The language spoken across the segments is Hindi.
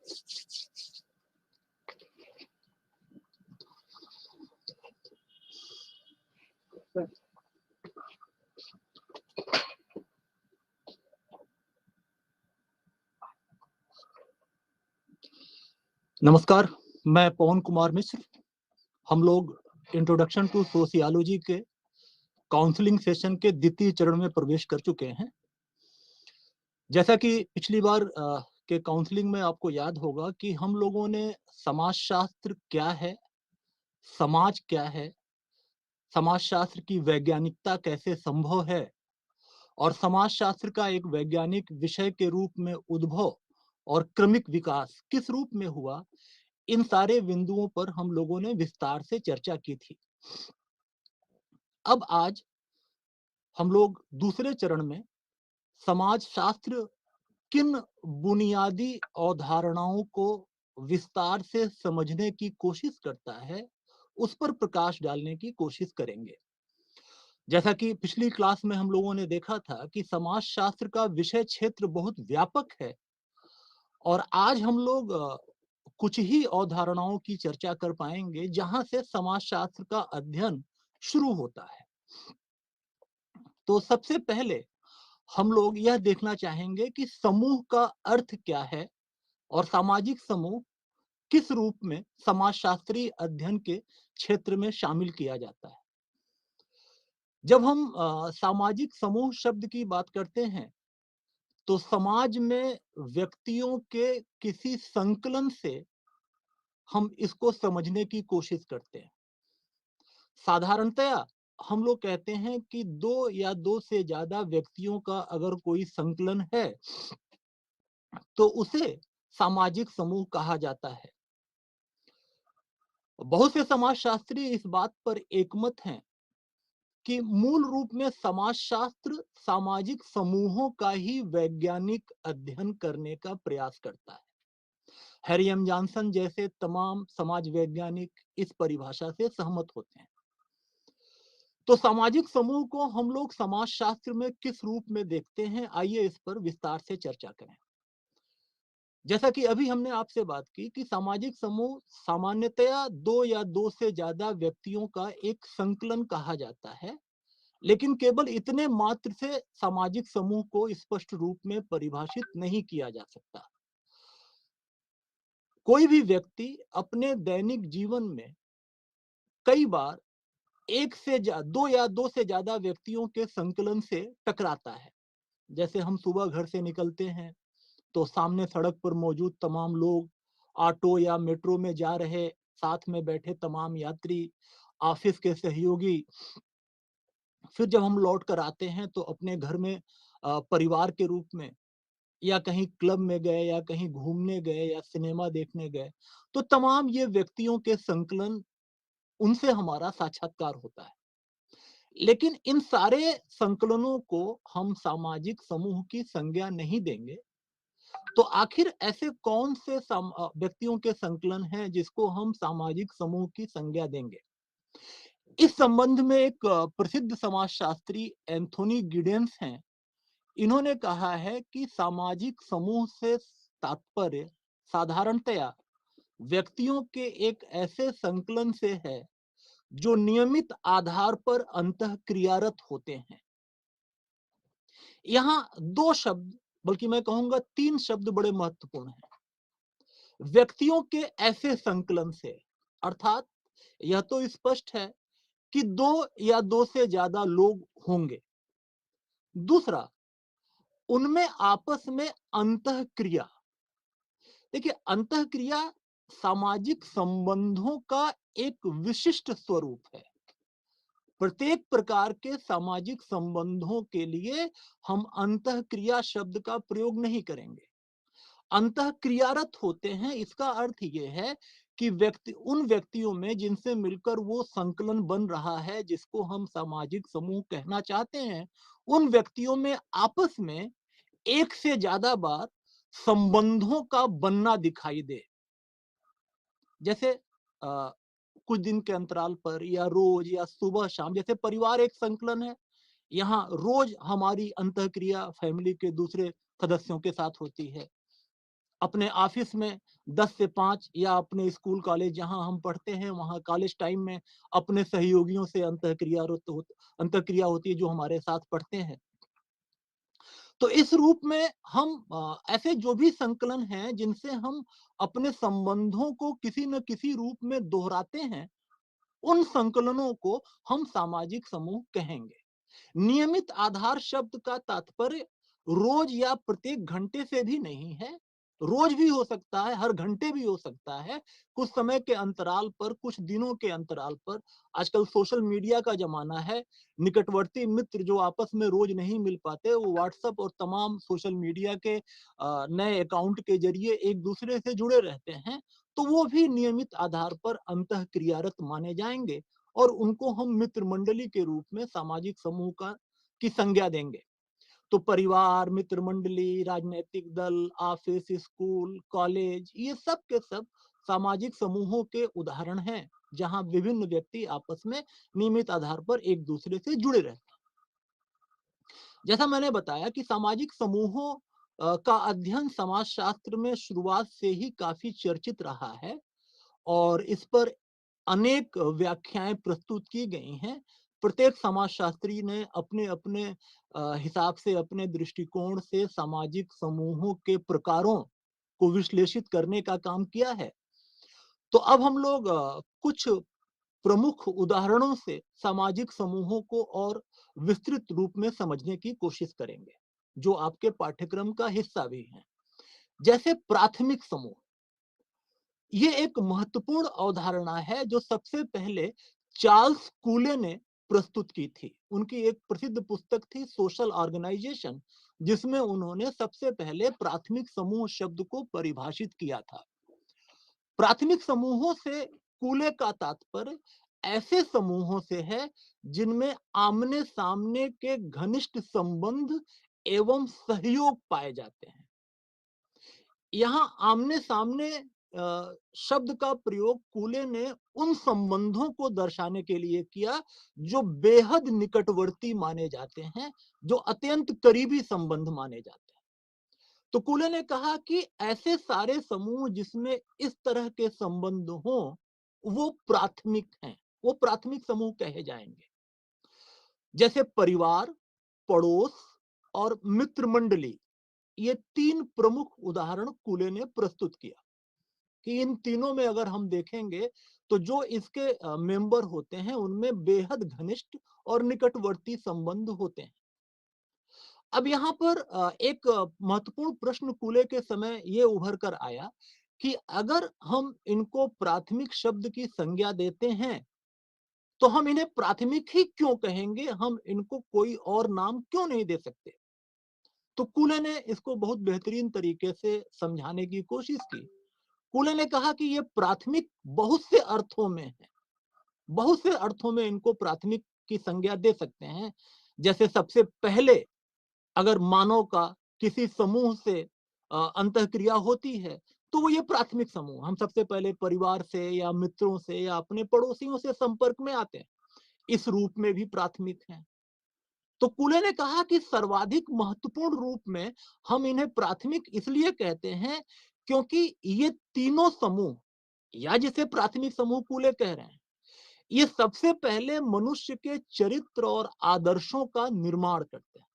नमस्कार, मैं पवन कुमार मिश्र। हम लोग इंट्रोडक्शन टू सोशियोलॉजी के काउंसलिंग सेशन के द्वितीय चरण में प्रवेश कर चुके हैं। जैसा कि पिछली बार के काउंसलिंग में आपको याद होगा कि हम लोगों ने समाजशास्त्र क्या है, समाज क्या है, समाजशास्त्र की वैज्ञानिकता कैसे संभव है और समाजशास्त्र का एक वैज्ञानिक विषय के रूप में उद्भव और क्रमिक विकास किस रूप में हुआ, इन सारे बिंदुओं पर हम लोगों ने विस्तार से चर्चा की थी। अब आज हम लोग दूसरे चरण में समाजशास्त्र किन बुनियादी अवधारणाओं को विस्तार से समझने की कोशिश करता है, उस पर प्रकाश डालने की कोशिश करेंगे। जैसा कि पिछली क्लास में हम लोगों ने देखा था कि समाजशास्त्र का विषय क्षेत्र बहुत व्यापक है और आज हम लोग कुछ ही अवधारणाओं की चर्चा कर पाएंगे जहां से समाजशास्त्र का अध्ययन शुरू होता है। तो सबसे पहले हम लोग यह देखना चाहेंगे कि समूह का अर्थ क्या है और सामाजिक समूह किस रूप में समाजशास्त्रीय अध्ययन के क्षेत्र में शामिल किया जाता है। जब हम सामाजिक समूह शब्द की बात करते हैं तो समाज में व्यक्तियों के किसी संकलन से हम इसको समझने की कोशिश करते हैं। साधारणतया हम लोग कहते हैं कि दो या दो से ज्यादा व्यक्तियों का अगर कोई संकलन है तो उसे सामाजिक समूह कहा जाता है। बहुत से समाजशास्त्री इस बात पर एकमत हैं कि मूल रूप में समाजशास्त्र सामाजिक समूहों का ही वैज्ञानिक अध्ययन करने का प्रयास करता है। हैरी एम जॉनसन जैसे तमाम समाज वैज्ञानिक इस परिभाषा से सहमत होते हैं। तो सामाजिक समूह को हम लोग समाजशास्त्र में किस रूप में देखते हैं, आइए इस पर विस्तार से चर्चा करें। जैसा कि अभी हमने आपसे बात की कि सामाजिक समूह सामान्यतया दो या दो से ज्यादा व्यक्तियों का एक संकलन कहा जाता है, लेकिन केवल इतने मात्र से सामाजिक समूह को स्पष्ट रूप में परिभाषित नहीं किया जा सकता। कोई भी व्यक्ति अपने दैनिक जीवन में कई बार दो या दो से ज्यादा व्यक्तियों के संकलन से टकराता है। जैसे हम सुबह घर से निकलते हैं तो सामने सड़क पर मौजूद तमाम लोग, ऑटो या मेट्रो में जा रहे साथ में बैठे तमाम यात्री, ऑफिस के सहयोगी, फिर जब हम लौट कर आते हैं तो अपने घर में परिवार के रूप में या कहीं क्लब में गए या कहीं घूमने गए या सिनेमा देखने गए, तो तमाम ये व्यक्तियों के संकलन, उनसे हमारा साक्षात्कार होता है। लेकिन इन सारे संकलनों को हम सामाजिक समूह की संज्ञा नहीं देंगे। तो आखिर ऐसे कौन से व्यक्तियों के संकलन हैं जिसको हम सामाजिक समूह की संज्ञा देंगे? इस संबंध में एक प्रसिद्ध समाजशास्त्री एंथोनी गिडेंस हैं। इन्होंने कहा है कि सामाजिक समूह से तात्पर्य साधारणतया व्यक्तियों के एक ऐसे संकलन से है जो नियमित आधार पर अंतःक्रियारत होते हैं। यहाँ दो शब्द, बल्कि मैं कहूंगा तीन शब्द बड़े महत्वपूर्ण हैं। व्यक्तियों के ऐसे संकलन से, अर्थात यह तो स्पष्ट है कि दो या दो से ज्यादा लोग होंगे। दूसरा, उनमें आपस में अंतःक्रिया। देखिए, अंतःक्रिया सामाजिक संबंधों का एक विशिष्ट स्वरूप है। प्रत्येक प्रकार के सामाजिक संबंधों के लिए हम अंतःक्रिया शब्द का प्रयोग नहीं करेंगे। अंतःक्रियारत होते हैं, इसका अर्थ यह है कि उन व्यक्तियों में जिनसे मिलकर वो संकलन बन रहा है, जिसको हम सामाजिक समूह कहना चाहते हैं, उन व्यक्तियों में आपस में एक से ज्यादा बार संबंधों का बनना दिखाई दे। जैसे कुछ दिन के अंतराल पर या रोज या सुबह शाम, जैसे परिवार एक संकलन है, यहाँ रोज हमारी अंतःक्रिया फैमिली के दूसरे सदस्यों के साथ होती है। अपने ऑफिस में 10 से 5 या अपने स्कूल कॉलेज जहां हम पढ़ते हैं वहां कॉलेज टाइम में अपने सहयोगियों से अंतःक्रिया होती है जो हमारे साथ पढ़ते हैं। तो इस रूप में हम ऐसे जो भी संकलन हैं जिनसे हम अपने संबंधों को किसी न किसी रूप में दोहराते हैं, उन संकलनों को हम सामाजिक समूह कहेंगे। नियमित आधार शब्द का तात्पर्य रोज या प्रत्येक घंटे से भी नहीं है। रोज भी हो सकता है, हर घंटे भी हो सकता है, कुछ समय के अंतराल पर, कुछ दिनों के अंतराल पर। आजकल सोशल मीडिया का जमाना है। निकटवर्ती मित्र जो आपस में रोज नहीं मिल पाते, वो व्हाट्सएप और तमाम सोशल मीडिया के नए अकाउंट के जरिए एक दूसरे से जुड़े रहते हैं। तो वो भी नियमित आधार पर अंतःक्रियारत माने जाएंगे और उनको हम मित्र मंडली के रूप में सामाजिक समूह का की संज्ञा देंगे। तो परिवार, मित्र मंडली, राजनैतिक दल, ऑफिस, स्कूल, कॉलेज, ये सब के सब सामाजिक समूहों के उदाहरण हैं, जहां विभिन्न व्यक्ति आपस में नियमित आधार पर एक दूसरे से जुड़े रहते हैं। जैसा मैंने बताया कि सामाजिक समूहों का अध्ययन समाजशास्त्र में शुरुआत से ही काफी चर्चित रहा है और इस पर अनेक व्याख्याएं प्रस्तुत की गई हैं। प्रत्येक समाजशास्त्री ने अपने-अपने हिसाब से, अपने दृष्टिकोण से सामाजिक समूहों के प्रकारों को विश्लेषित करने का काम किया है। तो अब हम लोग कुछ प्रमुख उदाहरणों से सामाजिक समूहों को और विस्तृत रूप में समझने की कोशिश करेंगे, जो आपके पाठ्यक्रम का हिस्सा भी हैं। जैसे प्राथमिक समूह, ये एक महत्वपूर्ण अवधारणा है जो सबसे पहले चार्ल्स कूले ने प्रस्तुत की थी। उनकी एक प्रसिद्ध पुस्तक थी सोशल ऑर्गेनाइजेशन, जिसमें उन्होंने सबसे पहले प्राथमिक समूह शब्द को परिभाषित किया था। प्राथमिक समूहों से कूले का तात्पर्य ऐसे समूहों से है जिनमें आमने सामने के घनिष्ठ संबंध एवं सहयोग पाए जाते हैं। यहाँ आमने-सामने शब्द का प्रयोग कूले ने उन संबंधों को दर्शाने के लिए किया जो बेहद निकटवर्ती माने जाते हैं, जो अत्यंत करीबी संबंध माने जाते हैं। तो कूले ने कहा कि ऐसे सारे समूह जिसमें इस तरह के संबंध हों, वो प्राथमिक हैं, वो प्राथमिक समूह कहे जाएंगे। जैसे परिवार, पड़ोस और मित्र मंडली, ये 3 प्रमुख उदाहरण कूले ने प्रस्तुत किया कि इन तीनों में अगर हम देखेंगे तो जो इसके मेंबर होते हैं उनमें बेहद घनिष्ठ और निकटवर्ती संबंध होते हैं। अब यहाँ पर एक महत्वपूर्ण प्रश्न कूले के समय ये उभर कर आया कि अगर हम इनको प्राथमिक शब्द की संज्ञा देते हैं तो हम इन्हें प्राथमिक ही क्यों कहेंगे, हम इनको कोई और नाम क्यों नहीं दे सकते। तो कूले ने इसको बहुत बेहतरीन तरीके से समझाने की कोशिश की। कूले ने कहा कि ये प्राथमिक बहुत से अर्थों में है, बहुत से अर्थों में इनको प्राथमिक की संज्ञा दे सकते हैं। जैसे सबसे पहले अगर मानव का किसी समूह से अंतःक्रिया होती है तो वो ये प्राथमिक समूह, हम सबसे पहले परिवार से या मित्रों से या अपने पड़ोसियों से संपर्क में आते हैं, इस रूप में भी प्राथमिक हैं। तो कूले ने कहा कि सर्वाधिक महत्वपूर्ण रूप में हम इन्हें प्राथमिक इसलिए कहते हैं क्योंकि ये तीनों समूह, या जिसे प्राथमिक समूह कूले कह रहे हैं, ये सबसे पहले मनुष्य के चरित्र और आदर्शों का निर्माण करते हैं।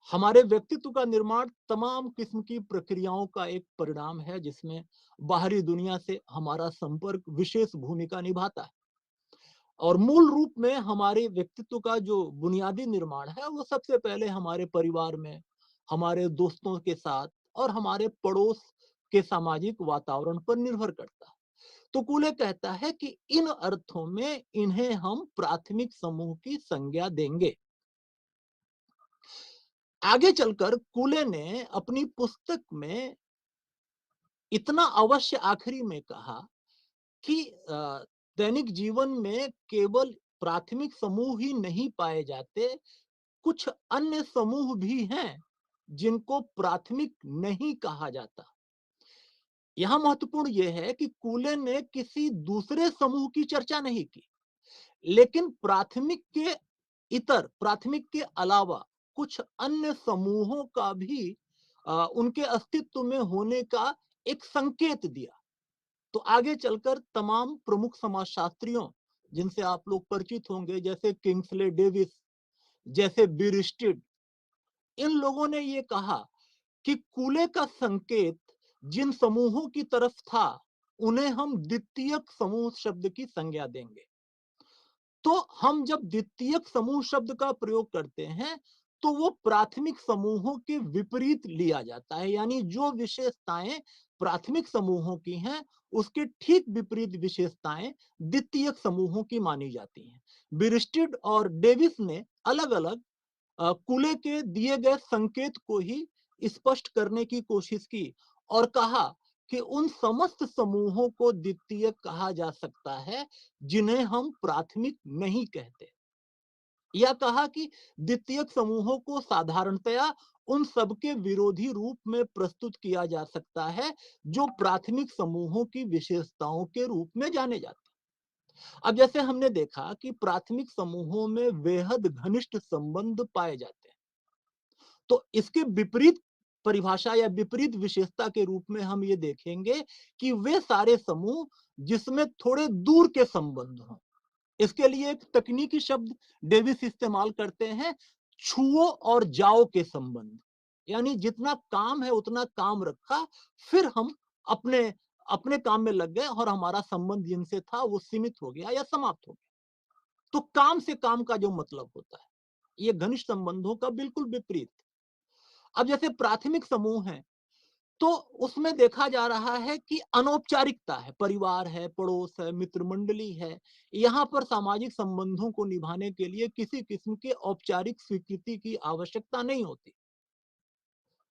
हमारे व्यक्तित्व का निर्माण तमाम किस्म की प्रक्रियाओं का एक परिणाम है जिसमें बाहरी दुनिया से हमारा संपर्क विशेष भूमिका निभाता है। और मूल रूप में हमारे व्यक्तित्व का जो बुनियादी निर्माण है वो सबसे पहले हमारे परिवार में, हमारे दोस्तों के साथ और हमारे पड़ोस के सामाजिक वातावरण पर निर्भर करता है। तो कूले कहता है कि इन अर्थों में इन्हें हम प्राथमिक समूह की संज्ञा देंगे। आगे चलकर कूले ने अपनी पुस्तक में इतना अवश्य आखिरी में कहा कि दैनिक जीवन में केवल प्राथमिक समूह ही नहीं पाए जाते, कुछ अन्य समूह भी हैं जिनको प्राथमिक नहीं कहा जाता। यहाँ महत्वपूर्ण यह है कि कूले ने किसी दूसरे समूह की चर्चा नहीं की, लेकिन प्राथमिक के अलावा कुछ अन्य समूहों का भी उनके अस्तित्व में होने का एक संकेत दिया। तो आगे चलकर तमाम प्रमुख समाजशास्त्रियों, जिनसे आप लोग परिचित होंगे, जैसे किंग्सले डेविस, जैसे बीरिस्टिड, इन लोगों ने ये कहा कि कूले का संकेत जिन समूहों की तरफ था, उन्हें हम द्वितीयक समूह शब्द की संज्ञा देंगे। तो हम जब द्वितीयक समूह शब्द का प्रयोग करते हैं, तो वो प्राथमिक समूहों के विपरीत लिया जाता है, यानी जो विशेषताएं प्राथमिक समूहों की हैं, उसके ठीक विपरीत विशेषताएं द्वितीयक समूहों की मानी जाती हैं। बिरस्टिड और डेविस ने अलग अलग कूले के दिए गए संकेत को ही स्पष्ट करने की कोशिश की और कहा कि उन समस्त समूहों को द्वितीयक कहा जा सकता है जिन्हें हम प्राथमिक नहीं कहते। यह कहा कि द्वितीयक समूहों को साधारणतया उन सबके विरोधी रूप में प्रस्तुत किया जा सकता है जो प्राथमिक समूहों की विशेषताओं के रूप में जाने जाते हैं। अब जैसे हमने देखा कि प्राथमिक समूहों में बेहद घनिष्ठ संबंध पाए जाते हैं, तो इसके विपरीत परिभाषा या विपरीत विशेषता के रूप में हम ये देखेंगे कि वे सारे समूह जिसमें थोड़े दूर के संबंध हों। इसके लिए एक तकनीकी शब्द डेविस इस्तेमाल करते हैं, छुओ और जाओ के संबंध। यानी जितना काम है उतना काम रखा, फिर हम अपने अपने काम में लग गए और हमारा संबंध जिनसे था वो सीमित हो गया या समाप्त हो गया। तो काम से काम का जो मतलब होता है, ये घनिष्ठ संबंधों का बिल्कुल विपरीत। अब जैसे प्राथमिक समूह है, तो उसमें देखा जा रहा है कि अनौपचारिकता है, परिवार है, पड़ोस है, मित्र मंडली है। यहाँ पर सामाजिक संबंधों को निभाने के लिए किसी किस्म के औपचारिक स्वीकृति की आवश्यकता नहीं होती।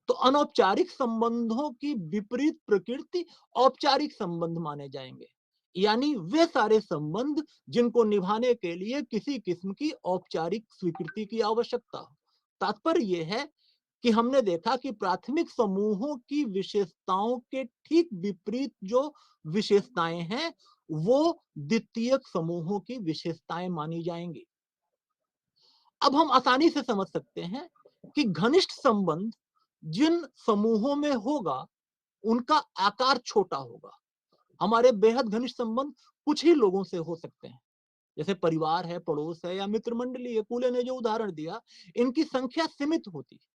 तो अनौपचारिक संबंधों की विपरीत प्रकृति औपचारिक संबंध माने जाएंगे, यानी वे सारे संबंध जिनको निभाने के लिए किसी किस्म की औपचारिक स्वीकृति की आवश्यकता हो। तात्पर्य यह है कि हमने देखा कि प्राथमिक समूहों की विशेषताओं के ठीक विपरीत जो विशेषताएं हैं, वो द्वितीयक समूहों की विशेषताएं मानी जाएंगी। अब हम आसानी से समझ सकते हैं कि घनिष्ठ संबंध जिन समूहों में होगा, उनका आकार छोटा होगा। हमारे बेहद घनिष्ठ संबंध कुछ ही लोगों से हो सकते हैं, जैसे परिवार है, पड़ोस है या मित्र मंडली है। कूले ने जो उदाहरण दिया, इनकी संख्या सीमित होती है।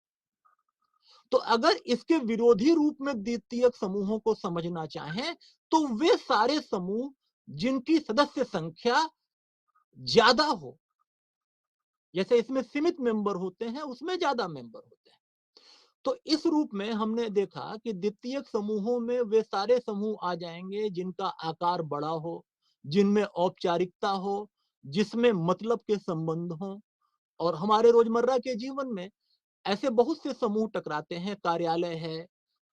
तो अगर इसके विरोधी रूप में द्वितीयक समूहों को समझना चाहें, तो वे सारे समूह जिनकी सदस्य संख्या ज्यादा हो, जैसे इसमें सीमित मेंबर होते हैं, उसमें ज्यादा मेंबर होते हैं। तो इस रूप में हमने देखा कि द्वितीयक समूहों में वे सारे समूह आ जाएंगे जिनका आकार बड़ा हो, जिनमें औपचारिकता हो, जिसमें मतलब के संबंध हो। और हमारे रोजमर्रा के जीवन में ऐसे बहुत से समूह टकराते हैं, कार्यालय है,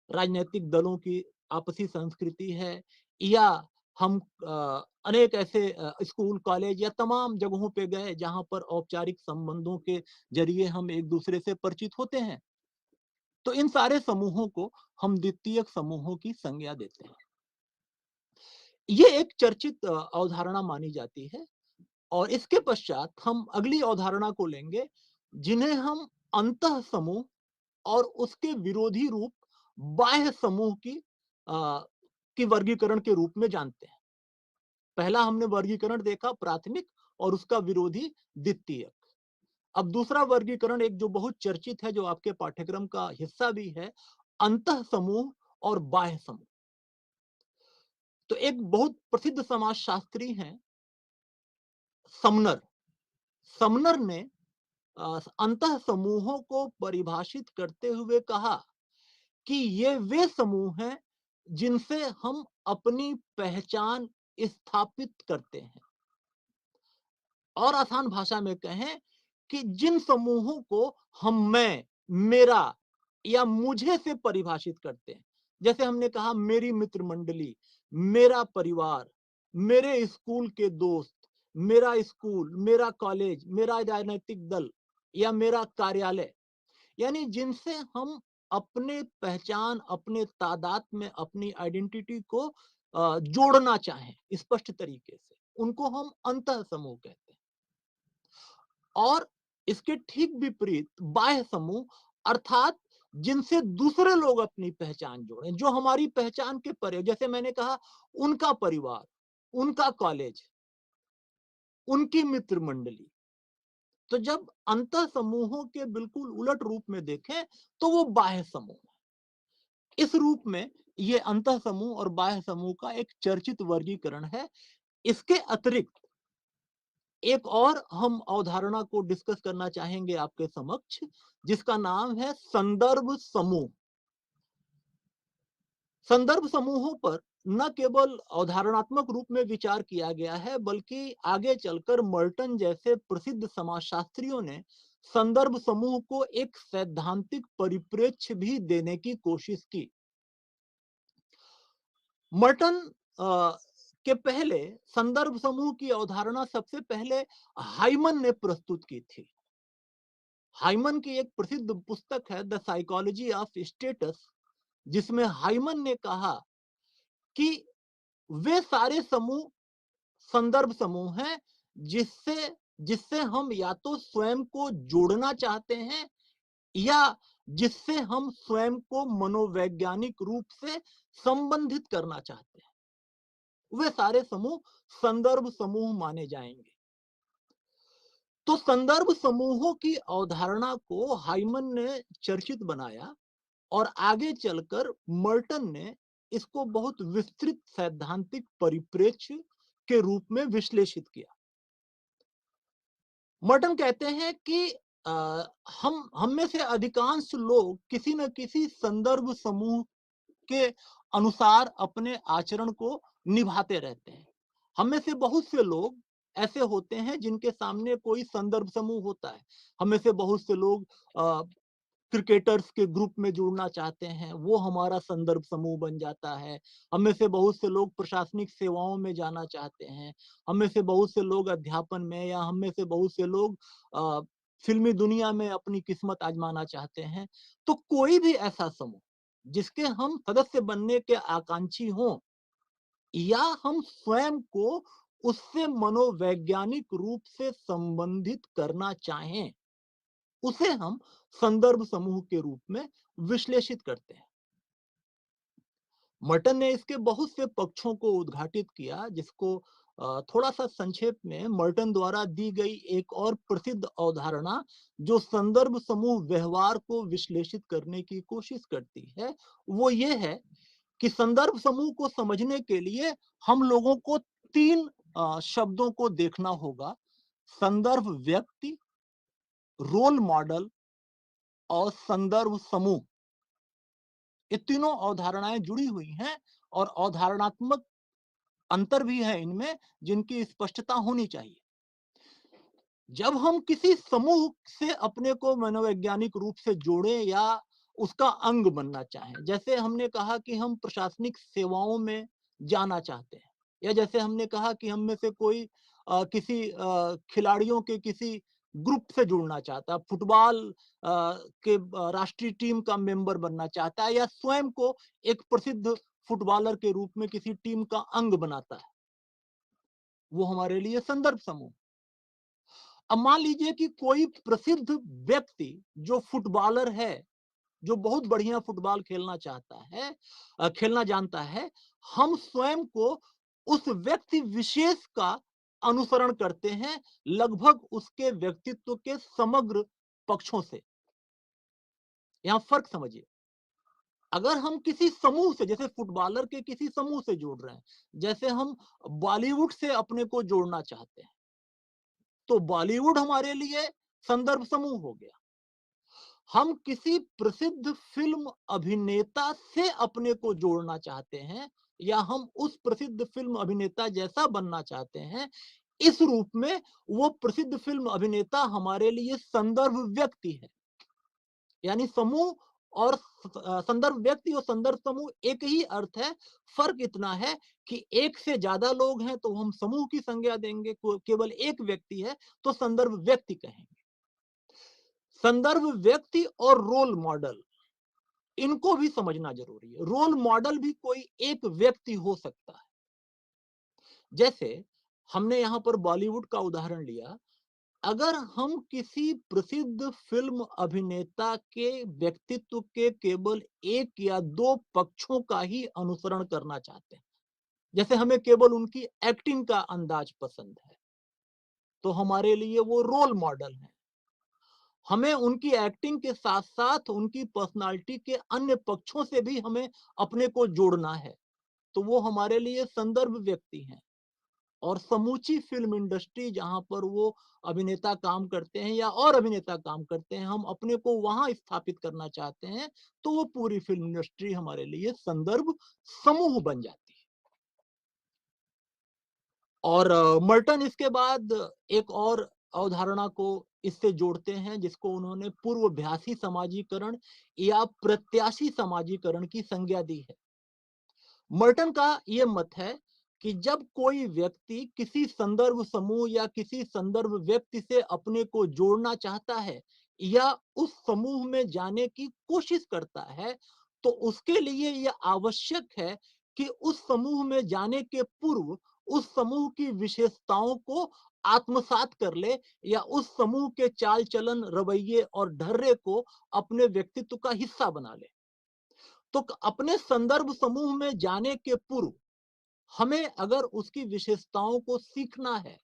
राजनीतिक दलों की आपसी संस्कृति है, या हम अनेक ऐसे स्कूल, कॉलेज या तमाम जगहों पे गए जहां पर औपचारिक संबंधों के जरिए हम एक दूसरे से परिचित होते हैं। तो इन सारे समूहों को हम द्वितीयक समूहों की संज्ञा देते हैं। ये एक चर्चित अवधारणा मानी जाती है। और इसके पश्चात हम अगली अवधारणा को लेंगे, जिन्हें हम अंतः समूह और उसके विरोधी रूप बाह्य समूह की वर्गीकरण के रूप में जानते हैं। पहला हमने वर्गीकरण देखा प्राथमिक और उसका विरोधी द्वितीयक। अब दूसरा वर्गीकरण एक जो बहुत चर्चित है, जो आपके पाठ्यक्रम का हिस्सा भी है, अंतः समूह और बाह्य समूह। तो एक बहुत प्रसिद्ध समाजशास्त्री हैं समनर। समनर ने अंतः समूहों को परिभाषित करते हुए कहा कि ये वे समूह हैं जिनसे हम अपनी पहचान स्थापित करते हैं। और आसान भाषा में कहें कि जिन समूहों को हम मैं, मेरा या मुझे से परिभाषित करते हैं। जैसे हमने कहा मेरी मित्र मंडली, मेरा परिवार, मेरे स्कूल के दोस्त, मेरा स्कूल, मेरा कॉलेज, मेरा राजनीतिक दल या मेरा कार्यालय, यानी जिनसे हम अपने पहचान, अपने तादाद में अपनी आइडेंटिटी को जोड़ना चाहें स्पष्ट तरीके से, उनको हम अंतः समूह कहते हैं। और इसके ठीक विपरीत बाह्य समूह, अर्थात जिनसे दूसरे लोग अपनी पहचान जोड़ें, जो हमारी पहचान के परे। जैसे मैंने कहा, उनका परिवार, उनका कॉलेज, उनकी मित्र मंडली। तो जब अंतः समूहों के बिल्कुल उलट रूप में देखें तो वो बाह्य समूह। इस रूप में ये अंतः समूह और बाह्य समूह का एक चर्चित वर्गीकरण है। इसके अतिरिक्त एक और हम अवधारणा को डिस्कस करना चाहेंगे आपके समक्ष, जिसका नाम है संदर्भ समूह। संदर्भ समूहों पर न केवल अवधारणात्मक रूप में विचार किया गया है, बल्कि आगे चलकर मर्टन जैसे प्रसिद्ध समाजशास्त्रियों ने संदर्भ समूह को एक सैद्धांतिक परिप्रेक्ष्य भी देने की कोशिश की। मर्टन के पहले संदर्भ समूह की अवधारणा सबसे पहले हाइमन ने प्रस्तुत की थी। हाइमन की एक प्रसिद्ध पुस्तक है द साइकोलॉजी ऑफ स्टेटस, जिसमें हाइमन ने कहा कि वे सारे समूह संदर्भ समूह हैं जिससे जिससे हम या तो स्वयं को जोड़ना चाहते हैं या जिससे हम स्वयं को मनोवैज्ञानिक रूप से संबंधित करना चाहते हैं। वे सारे समूह संदर्भ समूह माने जाएंगे। तो संदर्भ समूहों की अवधारणा को हाइमन ने चर्चित बनाया और आगे चलकर मर्टन ने इसको बहुत विस्तृत सैद्धांतिक परिप्रेक्ष्य के रूप में विश्लेषित किया। मर्टन कहते हैं कि हम में से अधिकांश लोग किसी न किसी संदर्भ समूह के अनुसार अपने आचरण को निभाते रहते हैं। हम में से बहुत से लोग ऐसे होते हैं जिनके सामने कोई संदर्भ समूह होता है। हम में से बहुत से लोग क्रिकेटर्स के ग्रुप में जुड़ना चाहते हैं, वो हमारा संदर्भ समूह बन जाता है। हम में से बहुत से लोग प्रशासनिक सेवाओं में जाना चाहते हैं। हम में से बहुत से लोग अध्यापन में, या हम में से बहुत से लोग फिल्मी दुनिया में अपनी किस्मत आजमाना चाहते हैं। तो कोई भी ऐसा समूह जिसके हम सदस्य बनने के आकांक्षी हों, या हम स्वयं को उससे मनोवैज्ञानिक रूप से संबंधित करना चाहें, उसे हम संदर्भ समूह के रूप में विश्लेषित करते हैं। मर्टन ने इसके बहुत से पक्षों को उद्घाटित किया, जिसको थोड़ा सा संक्षेप में मर्टन द्वारा दी गई एक और प्रसिद्ध अवधारणा, जो संदर्भ समूह व्यवहार को विश्लेषित करने की कोशिश करती है, वो ये है कि संदर्भ समूह को समझने के लिए हम लोगों को तीन शब्दों को देखना होगा: संदर्भ व्यक्ति, रोल मॉडल और संदर्भ समूह। ये तीनों अवधारणाएं जुड़ी हुई हैं और अवधारणात्मक अंतर भी है इनमें, जिनकी स्पष्टता होनी चाहिए। जब हम किसी समूह से अपने को मनोवैज्ञानिक रूप से जोड़ें या उसका अंग बनना चाहें, जैसे हमने कहा कि हम प्रशासनिक सेवाओं में जाना चाहते हैं, या जैसे हमने कहा कि हम में से कोई किसी खिलाड़ियों के किसी ग्रुप से जुड़ना चाहता है, फुटबॉल के राष्ट्रीय टीम का मेंबर बनना चाहता है, या स्वयं को एक प्रसिद्ध फुटबॉलर के रूप में किसी टीम का अंग बनाता है, वो हमारे लिए संदर्भ समूह। अब मान लीजिए कि कोई प्रसिद्ध व्यक्ति जो फुटबॉलर है, जो बहुत बढ़िया फुटबॉल खेलना चाहता है, खेलना जानता है, हम स्वयं को उस व्यक्ति विशेष का अनुसरण करते हैं, लगभग उसके व्यक्तित्व के समग्र पक्षों से। यहां फर्क समझिए। अगर हम किसी समूह से, जैसे फुटबॉलर के किसी समूह से जोड़ रहे हैं, जैसे हम बॉलीवुड से अपने को जोड़ना चाहते हैं, तो बॉलीवुड हमारे लिए संदर्भ समूह हो गया। हम किसी प्रसिद्ध फिल्म अभिनेता से अपने को जोड़ना चाहते हैं, या हम उस प्रसिद्ध फिल्म अभिनेता जैसा बनना चाहते हैं, इस रूप में वो प्रसिद्ध फिल्म अभिनेता हमारे लिए संदर्भ व्यक्ति है। यानी समूह और संदर्भ व्यक्ति और संदर्भ समूह एक ही अर्थ है। फर्क इतना है कि एक से ज्यादा लोग हैं तो हम समूह की संज्ञा देंगे, केवल एक व्यक्ति है तो संदर्भ व्यक्ति कहेंगे। संदर्भ व्यक्ति और रोल मॉडल, इनको भी समझना जरूरी है। रोल मॉडल भी कोई एक व्यक्ति हो सकता है। जैसे हमने यहां पर बॉलीवुड का उदाहरण लिया, अगर हम किसी प्रसिद्ध फ़िल्म अभिनेता के व्यक्तित्व के केवल 1 या 2 पक्षों का ही अनुसरण करना चाहते हैं, जैसे हमें केवल उनकी एक्टिंग का अंदाज़ पसंद है, तो हमारे लिए वो रोल मॉडल हैं। हमें उनकी एक्टिंग के साथ-साथ उनकी पर्सनैलिटी के अन्य पक्षों से भी हमें अपने को जोड़ना है, तो वो हमारे लिए संदर्भ व्यक्ति हैं। और समूची फ़िल्म इंडस्ट्री जहाँ पर वो अभिनेता काम करते हैं या और अभिनेता काम करते हैं, हम अपने को वहाँ स्थापित करना चाहते हैं, तो वो पूरी फ़िल्म इंडस्ट्री हमारे लिए संदर्भ समूह बन जाती है। और मर्टन इसके बाद एक और अवधारणा को इससे जोड़ते हैं, जिसको उन्होंने पूर्वाभासी समाजीकरण या प्रत्याशी समाजीकरण की संज्ञा दी है। मर्टन का ये मत है कि जब कोई व्यक्ति किसी संदर्भ समूह या किसी संदर्भ व्यक्ति से अपने को जोड़ना चाहता है या उस समूह में जाने की कोशिश करता है, तो उसके लिए यह आवश्यक है कि उस समूह में जाने के पूर्व उस समूह की विशेषताओं को आत्मसात कर ले या उस समूह के चाल चलन, रवैये और ढर्रे को अपने व्यक्तित्व का हिस्सा बना ले। तो अपने संदर्भ समूह में जाने के पूर्व हमें अगर उसकी विशेषताओं को सीखना है,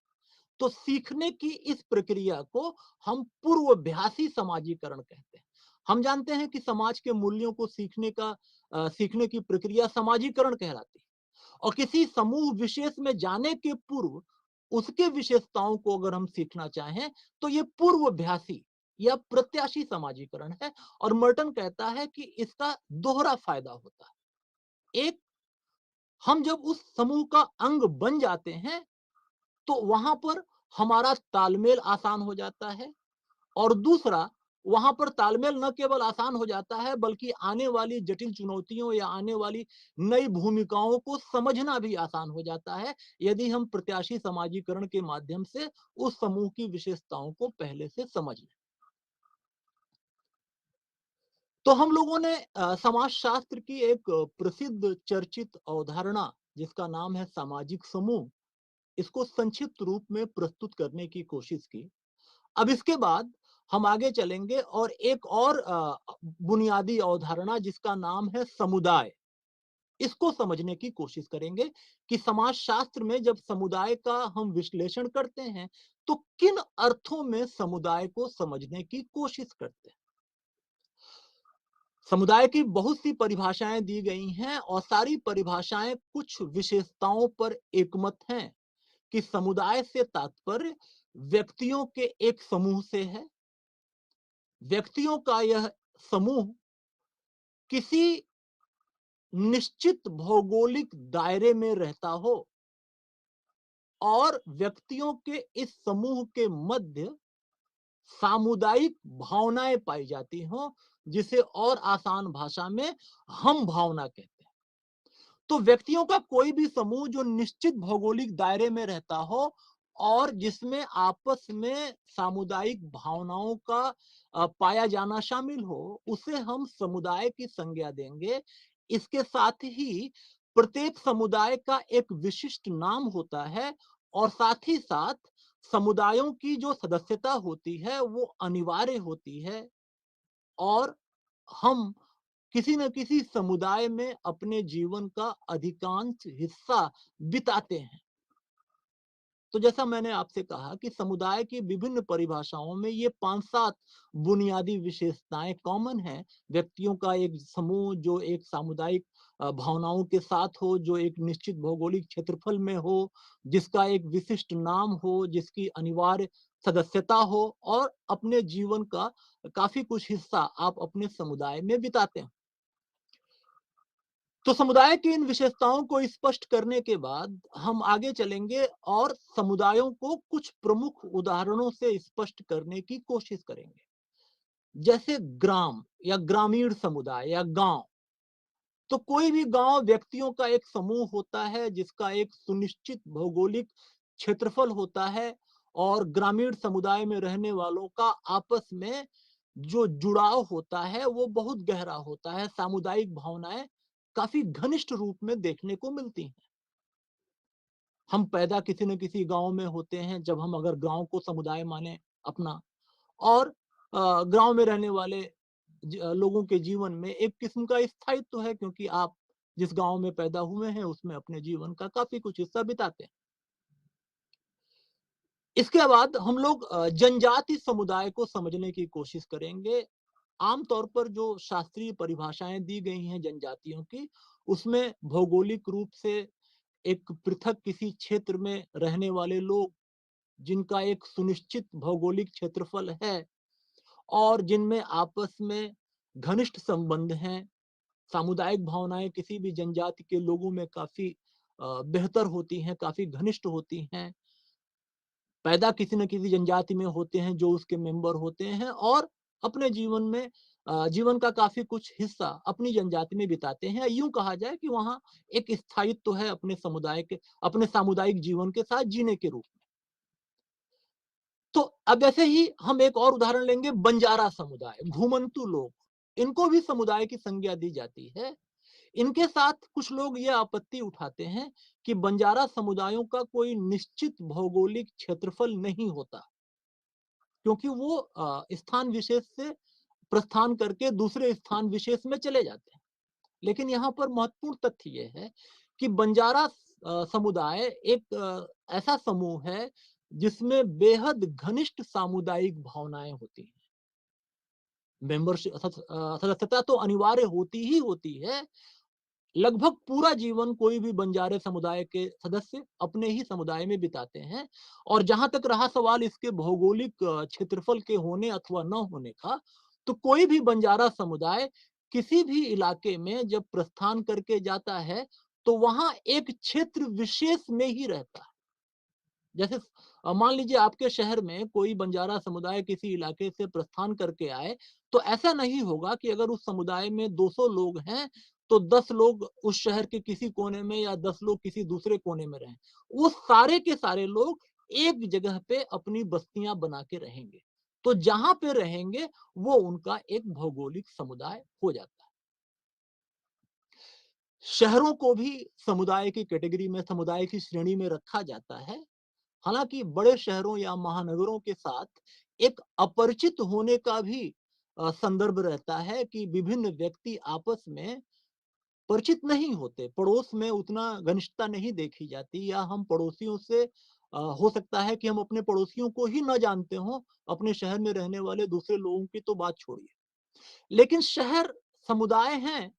तो सीखने की इस प्रक्रिया को हम पूर्वाभ्यासी समाजीकरण कहते हैं। हम जानते हैं कि समाज के मूल्यों को सीखने की प्रक्रिया समाजीकरण कहलाती है और किसी समूह विशेष में जाने के पूर्व उसके विशेषताओं को अगर हम सीखना चाहें, तो ये पूर्वाभ्यासी या प्रत्याशी समाजीकरण है और मर्टन कहता है कि इसका दोहरा फायदा होता है। एक, हम जब उस समूह का अंग बन जाते हैं, तो वहां पर हमारा तालमेल आसान हो जाता है और दूसरा, वहां पर तालमेल न केवल आसान हो जाता है, बल्कि आने वाली जटिल चुनौतियों या आने वाली नई भूमिकाओं को समझना भी आसान हो जाता है, यदि हम प्रत्याशी समाजीकरण के माध्यम से उस समूह की विशेषताओं को पहले से समझ लें। तो हम लोगों ने समाजशास्त्र की एक प्रसिद्ध चर्चित अवधारणा, जिसका नाम है सामाजिक समूह, इसको संक्षिप्त रूप में प्रस्तुत करने की कोशिश की। अब इसके बाद हम आगे चलेंगे और एक और बुनियादी अवधारणा, जिसका नाम है समुदाय, इसको समझने की कोशिश करेंगे कि समाजशास्त्र में जब समुदाय का हम विश्लेषण करते हैं, तो किन अर्थों में समुदाय को समझने की कोशिश करते हैं। समुदाय की बहुत सी परिभाषाएं दी गई हैं और सारी परिभाषाएं कुछ विशेषताओं पर एकमत हैं कि समुदाय से तात्पर्य व्यक्तियों के एक समूह से है। व्यक्तियों का यह समूह किसी निश्चित भौगोलिक दायरे में रहता हो और व्यक्तियों के इस समूह के मध्य सामुदायिक भावनाएं पाई जाती हों, जिसे और आसान भाषा में हम भावना कहते हैं। तो व्यक्तियों का कोई भी समूह जो निश्चित भौगोलिक दायरे में रहता हो और जिसमें आपस में सामुदायिक भावनाओं का पाया जाना शामिल हो, उसे हम समुदाय की संज्ञा देंगे। इसके साथ ही प्रत्येक समुदाय का एक विशिष्ट नाम होता है और साथ ही साथ समुदायों की जो सदस्यता होती है वो अनिवार्य होती है और हम किसी न किसी समुदाय में अपने जीवन का अधिकांश हिस्सा बिताते हैं। तो जैसा मैंने आपसे कहा कि समुदाय की विभिन्न परिभाषाओं में ये 5-7 बुनियादी विशेषताएं कॉमन हैं। व्यक्तियों का एक समूह जो एक सामुदायिक भावनाओं के साथ हो, जो एक निश्चित भौगोलिक क्षेत्रफल में हो, जिसका एक विशिष्ट नाम हो, जिसकी अनिवार्य सदस्यता हो और अपने जीवन का काफी कुछ हिस्सा आप अपने समुदाय में बिताते हैं। तो समुदाय की इन विशेषताओं को स्पष्ट करने के बाद हम आगे चलेंगे और समुदायों को कुछ प्रमुख उदाहरणों से स्पष्ट करने की कोशिश करेंगे। जैसे ग्राम या ग्रामीण समुदाय या गांव। तो कोई भी गांव व्यक्तियों का एक समूह होता है जिसका एक सुनिश्चित भौगोलिक क्षेत्रफल होता है और ग्रामीण समुदाय में रहने वालों का आपस में जो जुड़ाव होता है वो बहुत गहरा होता है। सामुदायिक भावनाएं काफी घनिष्ठ रूप में देखने को मिलती हैं। हम पैदा किसी न किसी गांव में होते हैं। जब हम अगर गांव को समुदाय माने, अपना, और गाँव में रहने वाले लोगों के जीवन में एक किस्म का स्थायित्व है, क्योंकि आप जिस गाँव में पैदा हुए हैं उसमें अपने जीवन का काफ़ी कुछ हिस्सा बिताते हैं। इसके बाद हम लोग जनजाति समुदाय को समझने की कोशिश करेंगे। आम तौर पर जो शास्त्रीय परिभाषाएँ दी गई हैं जनजातियों की, उसमें भौगोलिक रूप से एक पृथक किसी क्षेत्र में रहने वाले लोग, जिनका एक सुनिश्चित भौगोलिक क्षेत्रफल है और जिनमें आपस में घनिष्ठ संबंध हैं, सामुदायिक भावनाएँ किसी भी जनजाति के लोगों में काफ़ी बेहतर होती हैं, काफ़ी घनिष्ठ होती हैं। पैदा किसी न किसी जनजाति में होते हैं जो उसके मेंबर होते हैं, और अपने जीवन में जीवन का काफ़ी कुछ हिस्सा अपनी जनजाति में बिताते हैं। यूँ कहा जाए कि वहाँ एक स्थायित्व है अपने समुदाय के, अपने सामुदायिक जीवन के साथ जीने के रूप में। तो अब ऐसे ही हम एक और उदाहरण लेंगे, बंजारा समुदाय, घुमंतू लोग। इनको भी समुदाय की संज्ञा दी जाती है। इनके साथ कुछ लोग ये आपत्ति उठाते हैं कि बंजारा समुदायों का कोई निश्चित भौगोलिक क्षेत्रफल नहीं होता, क्योंकि वो स्थान विशेष से प्रस्थान करके दूसरे स्थान विशेष में चले जाते हैं। लेकिन यहाँ पर महत्वपूर्ण तथ्य ये है कि बंजारा समुदाय एक ऐसा समूह है जिसमें बेहद घनिष्ठ सामुदायिक भावनाएं होती हैं। मेंबरशिप, सदस्यता तो अनिवार्य होती ही होती है। लगभग पूरा जीवन कोई भी बंजारे समुदाय के सदस्य अपने ही समुदाय में बिताते हैं। और जहां तक रहा सवाल इसके भौगोलिक क्षेत्रफल के होने अथवा न होने का, तो कोई भी बंजारा समुदाय किसी भी इलाके में जब प्रस्थान करके जाता है तो वहां एक क्षेत्र विशेष में ही रहता है। जैसे मान लीजिए आपके शहर में कोई बंजारा समुदाय किसी इलाके से प्रस्थान करके आए, तो ऐसा नहीं होगा कि अगर उस समुदाय में 200 लोग हैं, तो 10 लोग उस शहर के किसी कोने में या 10 लोग किसी दूसरे कोने में रहें। वो सारे के सारे लोग एक जगह पे अपनी बस्तियां बना के रहेंगे। तो जहां पे रहेंगे वो उनका एक भौगोलिक समुदाय हो जाता है। शहरों को भी समुदाय की कैटेगरी में, समुदाय की श्रेणी में रखा जाता है। हालांकि बड़े शहरों या महानगरों के साथ एक अपरिचित होने का भी संदर्भ रहता है कि विभिन्न व्यक्ति आपस में परिचित नहीं होते, पड़ोस में उतना घनिष्ठता नहीं देखी जाती, या हम पड़ोसियों से हो सकता है कि हम अपने पड़ोसियों को ही न जानते हों, अपने शहर में रहने वाले दूसरे लोगों की तो बात छोड़िए। लेकिन शहर समुदाय हैं,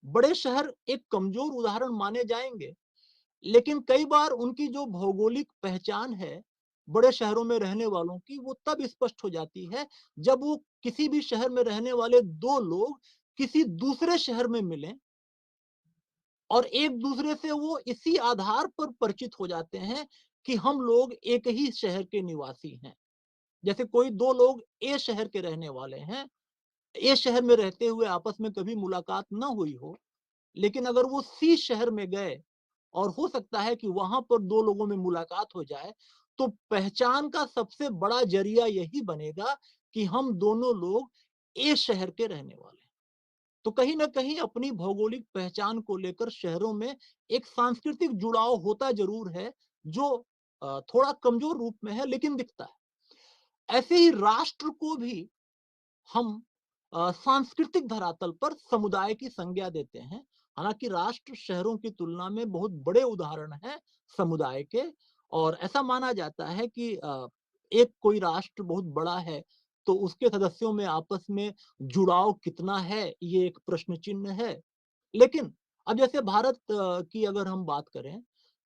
बड़े शहर एक कमजोर उदाहरण माने जाएंगे, लेकिन कई बार उनकी जो भौगोलिक पहचान है बड़े शहरों में रहने वालों की, वो तब स्पष्ट हो जाती है जब वो किसी भी शहर में रहने वाले दो लोग किसी दूसरे शहर में मिलें और एक दूसरे से वो इसी आधार पर परिचित हो जाते हैं कि हम लोग एक ही शहर के निवासी हैं। जैसे कोई दो लोग ए शहर के रहने वाले हैं, ए शहर में रहते हुए आपस में कभी मुलाकात न हुई हो, लेकिन अगर वो सी शहर में गए और हो सकता है कि वहां पर दो लोगों में मुलाकात हो जाए, तो पहचान का सबसे बड़ा जरिया यही बनेगा कि हम दोनों लोग ए शहर के रहने वाले हैं। तो कहीं ना कहीं अपनी भौगोलिक पहचान को लेकर शहरों में एक सांस्कृतिक जुड़ाव होता जरूर है, जो थोड़ा कमजोर रूप में है लेकिन दिखता है। ऐसे ही राष्ट्र को भी हम सांस्कृतिक धरातल पर समुदाय की संज्ञा देते हैं। हालांकि राष्ट्र शहरों की तुलना में बहुत बड़े उदाहरण हैं समुदाय के, और ऐसा माना जाता है कि एक कोई राष्ट्र बहुत बड़ा है तो उसके सदस्यों में आपस में जुड़ाव कितना है, ये एक प्रश्न चिन्ह है। लेकिन अब जैसे भारत की अगर हम बात करें,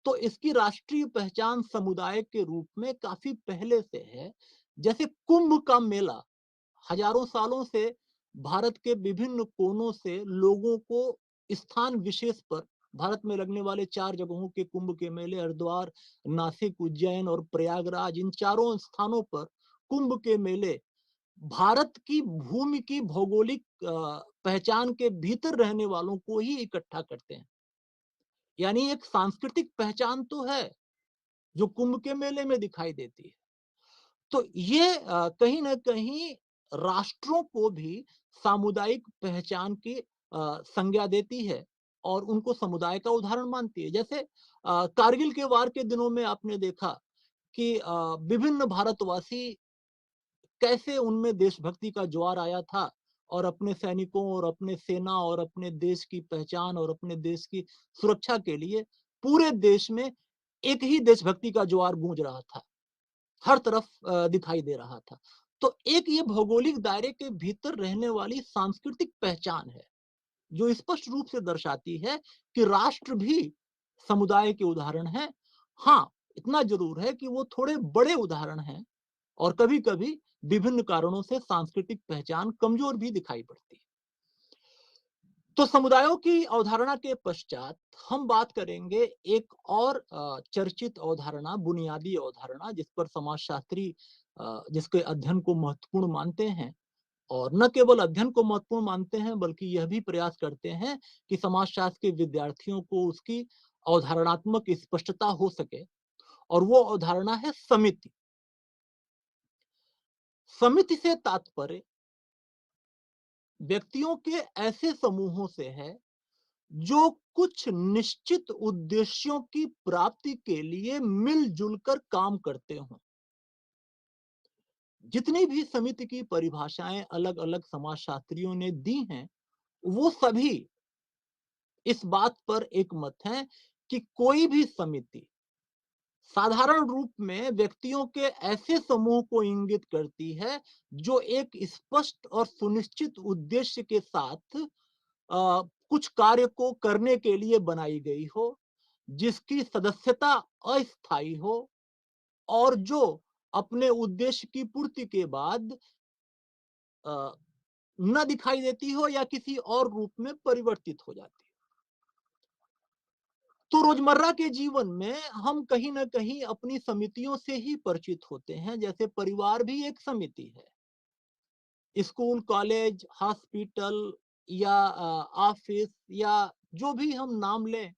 तो इसकी राष्ट्रीय पहचान समुदाय के रूप में काफी पहले से है। जैसे कुंभ का मेला हजारों सालों से भारत के विभिन्न कोनों से लोगों को स्थान विशेष पर, भारत में लगने वाले 4 जगहों के कुंभ के मेले, हरिद्वार, नासिक, उज्जैन और प्रयागराज, इन चारों स्थानों पर कुंभ के मेले भारत की भूमि की भौगोलिक पहचान के भीतर रहने वालों को ही इकट्ठा करते हैं। यानी एक सांस्कृतिक पहचान तो है जो कुंभ के मेले में दिखाई देती है। तो ये कहीं न कहीं राष्ट्रों को भी सामुदायिक पहचान की संज्ञा देती है और उनको समुदाय का उदाहरण मानती है। जैसे कारगिल के वार के दिनों में आपने देखा कि विभिन्न भारतवासी कैसे उनमें देशभक्ति का ज्वार आया था और अपने सैनिकों और अपने सेना और अपने देश की पहचान और अपने देश की सुरक्षा के लिए पूरे देश में एक ही देशभक्ति का ज्वार गूंज रहा था, हर तरफ दिखाई दे रहा था। तो एक ये भौगोलिक दायरे के भीतर रहने वाली सांस्कृतिक पहचान है, जो स्पष्ट रूप से दर्शाती है कि राष्ट्र भी समुदाय के उदाहरण हैं। हाँ, इतना ज़रूर है कि वो थोड़े बड़े उदाहरण हैं और कभी-कभी विभिन्न कारणों से सांस्कृतिक पहचान कमज़ोर भी दिखाई पड़ती है। तो समुदायों की अवधारणा के पश्चात हम बात करेंगे एक और चर्चित अवधारणा, बुनियादी अवधारणा जिस पर समाजशास्त्री जिसके अध्ययन को महत्वपूर्ण मानते हैं और न केवल अध्ययन को महत्वपूर्ण मानते हैं बल्कि यह भी प्रयास करते हैं कि समाजशास्त्र के विद्यार्थियों को उसकी अवधारणात्मक स्पष्टता हो सके और वो अवधारणा है समिति। समिति से तात्पर्य व्यक्तियों के ऐसे समूहों से है जो कुछ निश्चित उद्देश्यों की प्राप्ति के लिए मिलजुल कर काम करते हों। जितनी भी समिति की परिभाषाएं अलग-अलग समाजशास्त्रियों ने दी हैं, वो सभी इस बात पर एकमत हैं कि कोई भी समिति साधारण रूप में व्यक्तियों के ऐसे समूह को इंगित करती है जो एक स्पष्ट और सुनिश्चित उद्देश्य के साथ कुछ कार्य को करने के लिए बनाई गई हो, जिसकी सदस्यता अस्थायी हो और जो अपने उद्देश्य की पूर्ति के बाद अ, न दिखाई देती हो या किसी और रूप में परिवर्तित हो जाती है। तो रोजमर्रा के जीवन में हम कहीं न कहीं अपनी समितियों से ही परिचित होते हैं, जैसे परिवार भी एक समिति है। स्कूल, कॉलेज, हॉस्पिटल या ऑफिस या जो भी हम नाम लें,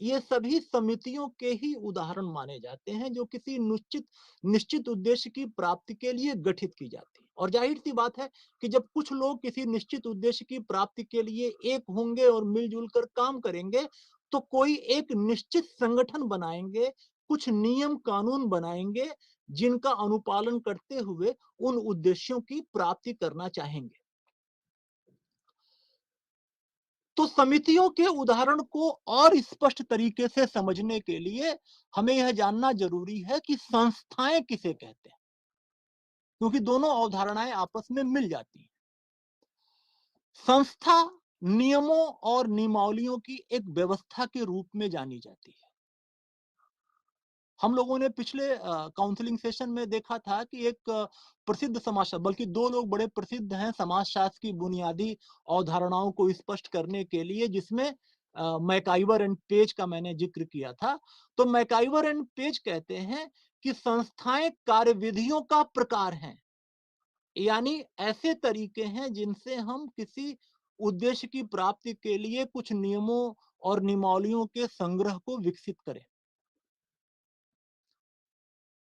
ये सभी समितियों के ही उदाहरण माने जाते हैं जो किसी निश्चित निश्चित उद्देश्य की प्राप्ति के लिए गठित की जाती है। और जाहिर सी बात है कि जब कुछ लोग किसी निश्चित उद्देश्य की प्राप्ति के लिए एक होंगे और मिलजुल कर काम करेंगे तो कोई एक निश्चित संगठन बनाएंगे, कुछ नियम कानून बनाएंगे जिनका अनुपालन करते हुए उन उद्देश्यों की प्राप्ति करना चाहेंगे। तो समितियों के उदाहरण को और स्पष्ट तरीके से समझने के लिए हमें यह जानना जरूरी है कि संस्थाएं किसे कहते हैं, क्योंकि दोनों अवधारणाएं आपस में मिल जाती हैं। संस्था नियमों और नियमावलियों की एक व्यवस्था के रूप में जानी जाती है। हम लोगों ने पिछले काउंसलिंग सेशन में देखा था कि एक प्रसिद्ध समाजशास्त्र, बल्कि दो लोग बड़े प्रसिद्ध हैं समाजशास्त्र की बुनियादी अवधारणाओं को स्पष्ट करने के लिए, जिसमें मैकाइवर एंड पेज का मैंने जिक्र किया था। तो मैकाइवर एंड पेज कहते हैं कि संस्थाएं कार्यविधियों का प्रकार हैं, यानी ऐसे तरीके हैं जिनसे हम किसी उद्देश्य की प्राप्ति के लिए कुछ नियमों और नियमावलियों के संग्रह को विकसित करें।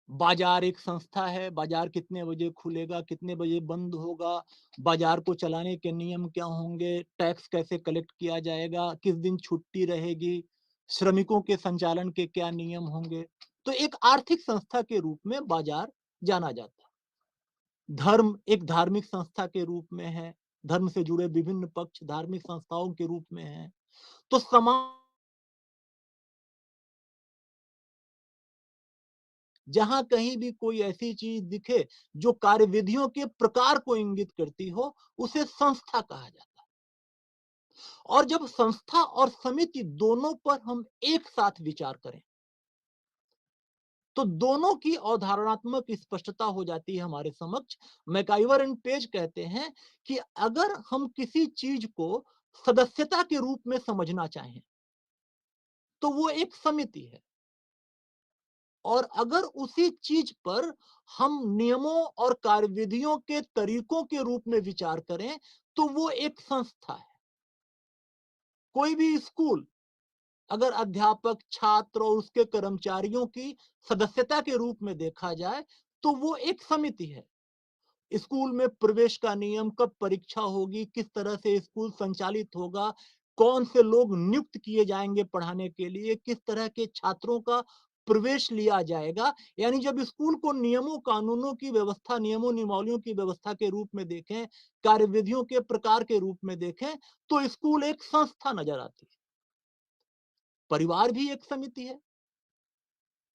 बाजार एक संस्था है, बाजार कितने बजे खुलेगा, कितने बजे बंद होगा, बाजार को चलाने के नियम क्या होंगे, टैक्स कैसे कलेक्ट किया जाएगा, किस दिन छुट्टी रहेगी, श्रमिकों के संचालन के क्या नियम होंगे। तो एक आर्थिक संस्था के रूप में बाजार जाना जाता है। धर्म एक धार्मिक संस्था के रूप में है, धर्म से जुड़े विभिन्न पक्ष धार्मिक संस्थाओं के रूप में है। तो समाज जहां कहीं भी कोई ऐसी चीज दिखे जो कार्यविधियों के प्रकार को इंगित करती हो, उसे संस्था कहा जाता है। और जब संस्था और समिति दोनों पर हम एक साथ विचार करें तो दोनों की अवधारणात्मक स्पष्टता हो जाती है हमारे समक्ष। मैकाइवर एंड पेज कहते हैं कि अगर हम किसी चीज को सदस्यता के रूप में समझना चाहें तो वो एक समिति है, और अगर उसी चीज पर हम नियमों और कार्यविधियों के तरीकों के रूप में विचार करें तो वो एक संस्था है। कोई भी स्कूल अगर अध्यापक, छात्र और उसके कर्मचारियों की सदस्यता के रूप में देखा जाए तो वो एक समिति है। स्कूल में प्रवेश का नियम, कब परीक्षा होगी, किस तरह से स्कूल संचालित होगा, कौन से लोग नियुक्त किए जाएंगे पढ़ाने के लिए, किस तरह के छात्रों का प्रवेश लिया जाएगा। यानी जब स्कूल को नियमों कानूनों की व्यवस्था, नियमों नियमावलियों की व्यवस्था के रूप में देखें, कार्यविधियों के प्रकार के रूप में देखें, तो स्कूल एक संस्था नजर आती है। परिवार भी एक समिति है।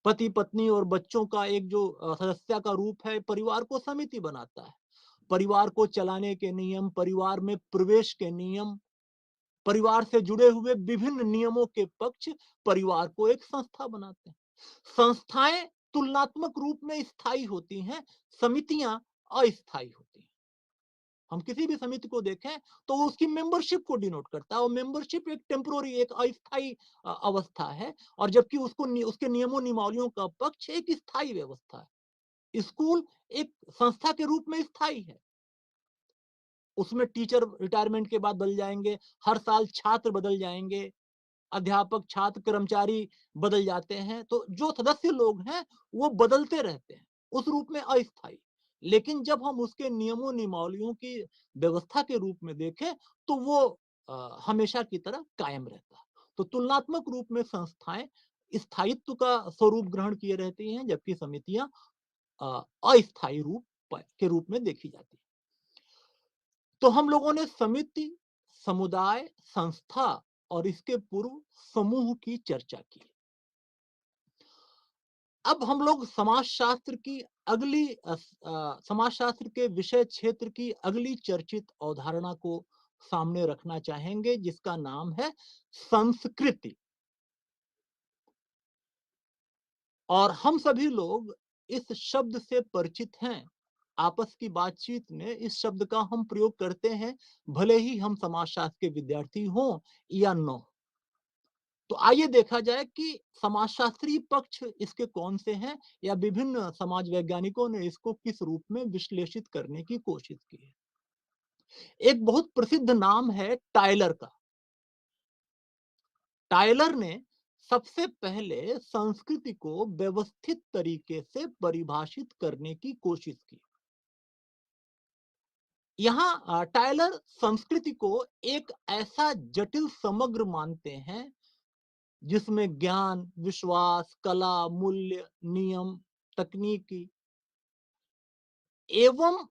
पति पत्नी और बच्चों का एक जो सदस्य का रूप है, परिवार को समिति बनाता है। परिवार को चलाने के नियम, परिवार में प्रवेश के नियम, परिवार से जुड़े हुए विभिन्न नियमों के पक्ष परिवार को एक संस्था बनाते हैं। संस्थाएं तुलनात्मक रूप में स्थायी होती हैं, समितियां अस्थायी होती हैं। हम किसी भी समिति को देखें तो वो उसकी मेंबरशिप को डिनोट करता है, और मेंबरशिप एक टेम्पोररी, एक अस्थायी अवस्था है, और जबकि उसके नियमों नियमावलियों का पक्ष एक स्थायी व्यवस्था है। स्कूल एक संस्था के रूप में स्थायी है। उसमें टीचर रिटायरमेंट के बाद बदल जाएंगे, हर साल छात्र बदल जाएंगे, अध्यापक, छात्र, कर्मचारी बदल जाते हैं, तो जो सदस्य लोग हैं वो बदलते रहते हैं, उस रूप में अस्थायी। लेकिन जब हम उसके नियमों नियमावलियों की व्यवस्था के रूप में देखें तो वो हमेशा की तरह कायम रहता है। तो तुलनात्मक रूप में संस्थाएं स्थायित्व का स्वरूप ग्रहण किए रहती हैं, जबकि समितियां अस्थायी रूप के रूप में देखी जाती हैं। तो हम लोगों ने समिति, समुदाय, संस्था और इसके पूर्व समूह की चर्चा की। अब हम लोग समाजशास्त्र की समाजशास्त्र के विषय क्षेत्र की अगली चर्चित अवधारणा को सामने रखना चाहेंगे, जिसका नाम है संस्कृति। और हम सभी लोग इस शब्द से परिचित हैं। आपस की बातचीत में इस शब्द का हम प्रयोग करते हैं, भले ही हम समाजशास्त्र के विद्यार्थी हों या न हो। तो आइए देखा जाए कि समाजशास्त्रीय पक्ष इसके कौन से हैं, या विभिन्न समाज वैज्ञानिकों ने इसको किस रूप में विश्लेषित करने की कोशिश की है। एक बहुत प्रसिद्ध नाम है टायलर का। टायलर ने सबसे पहले संस्कृति को व्यवस्थित तरीके से परिभाषित करने की कोशिश की। यहाँ टायलर संस्कृति को एक ऐसा जटिल समग्र मानते हैं जिसमें ज्ञान, विश्वास, कला, मूल्य, नियम, तकनीकी एवं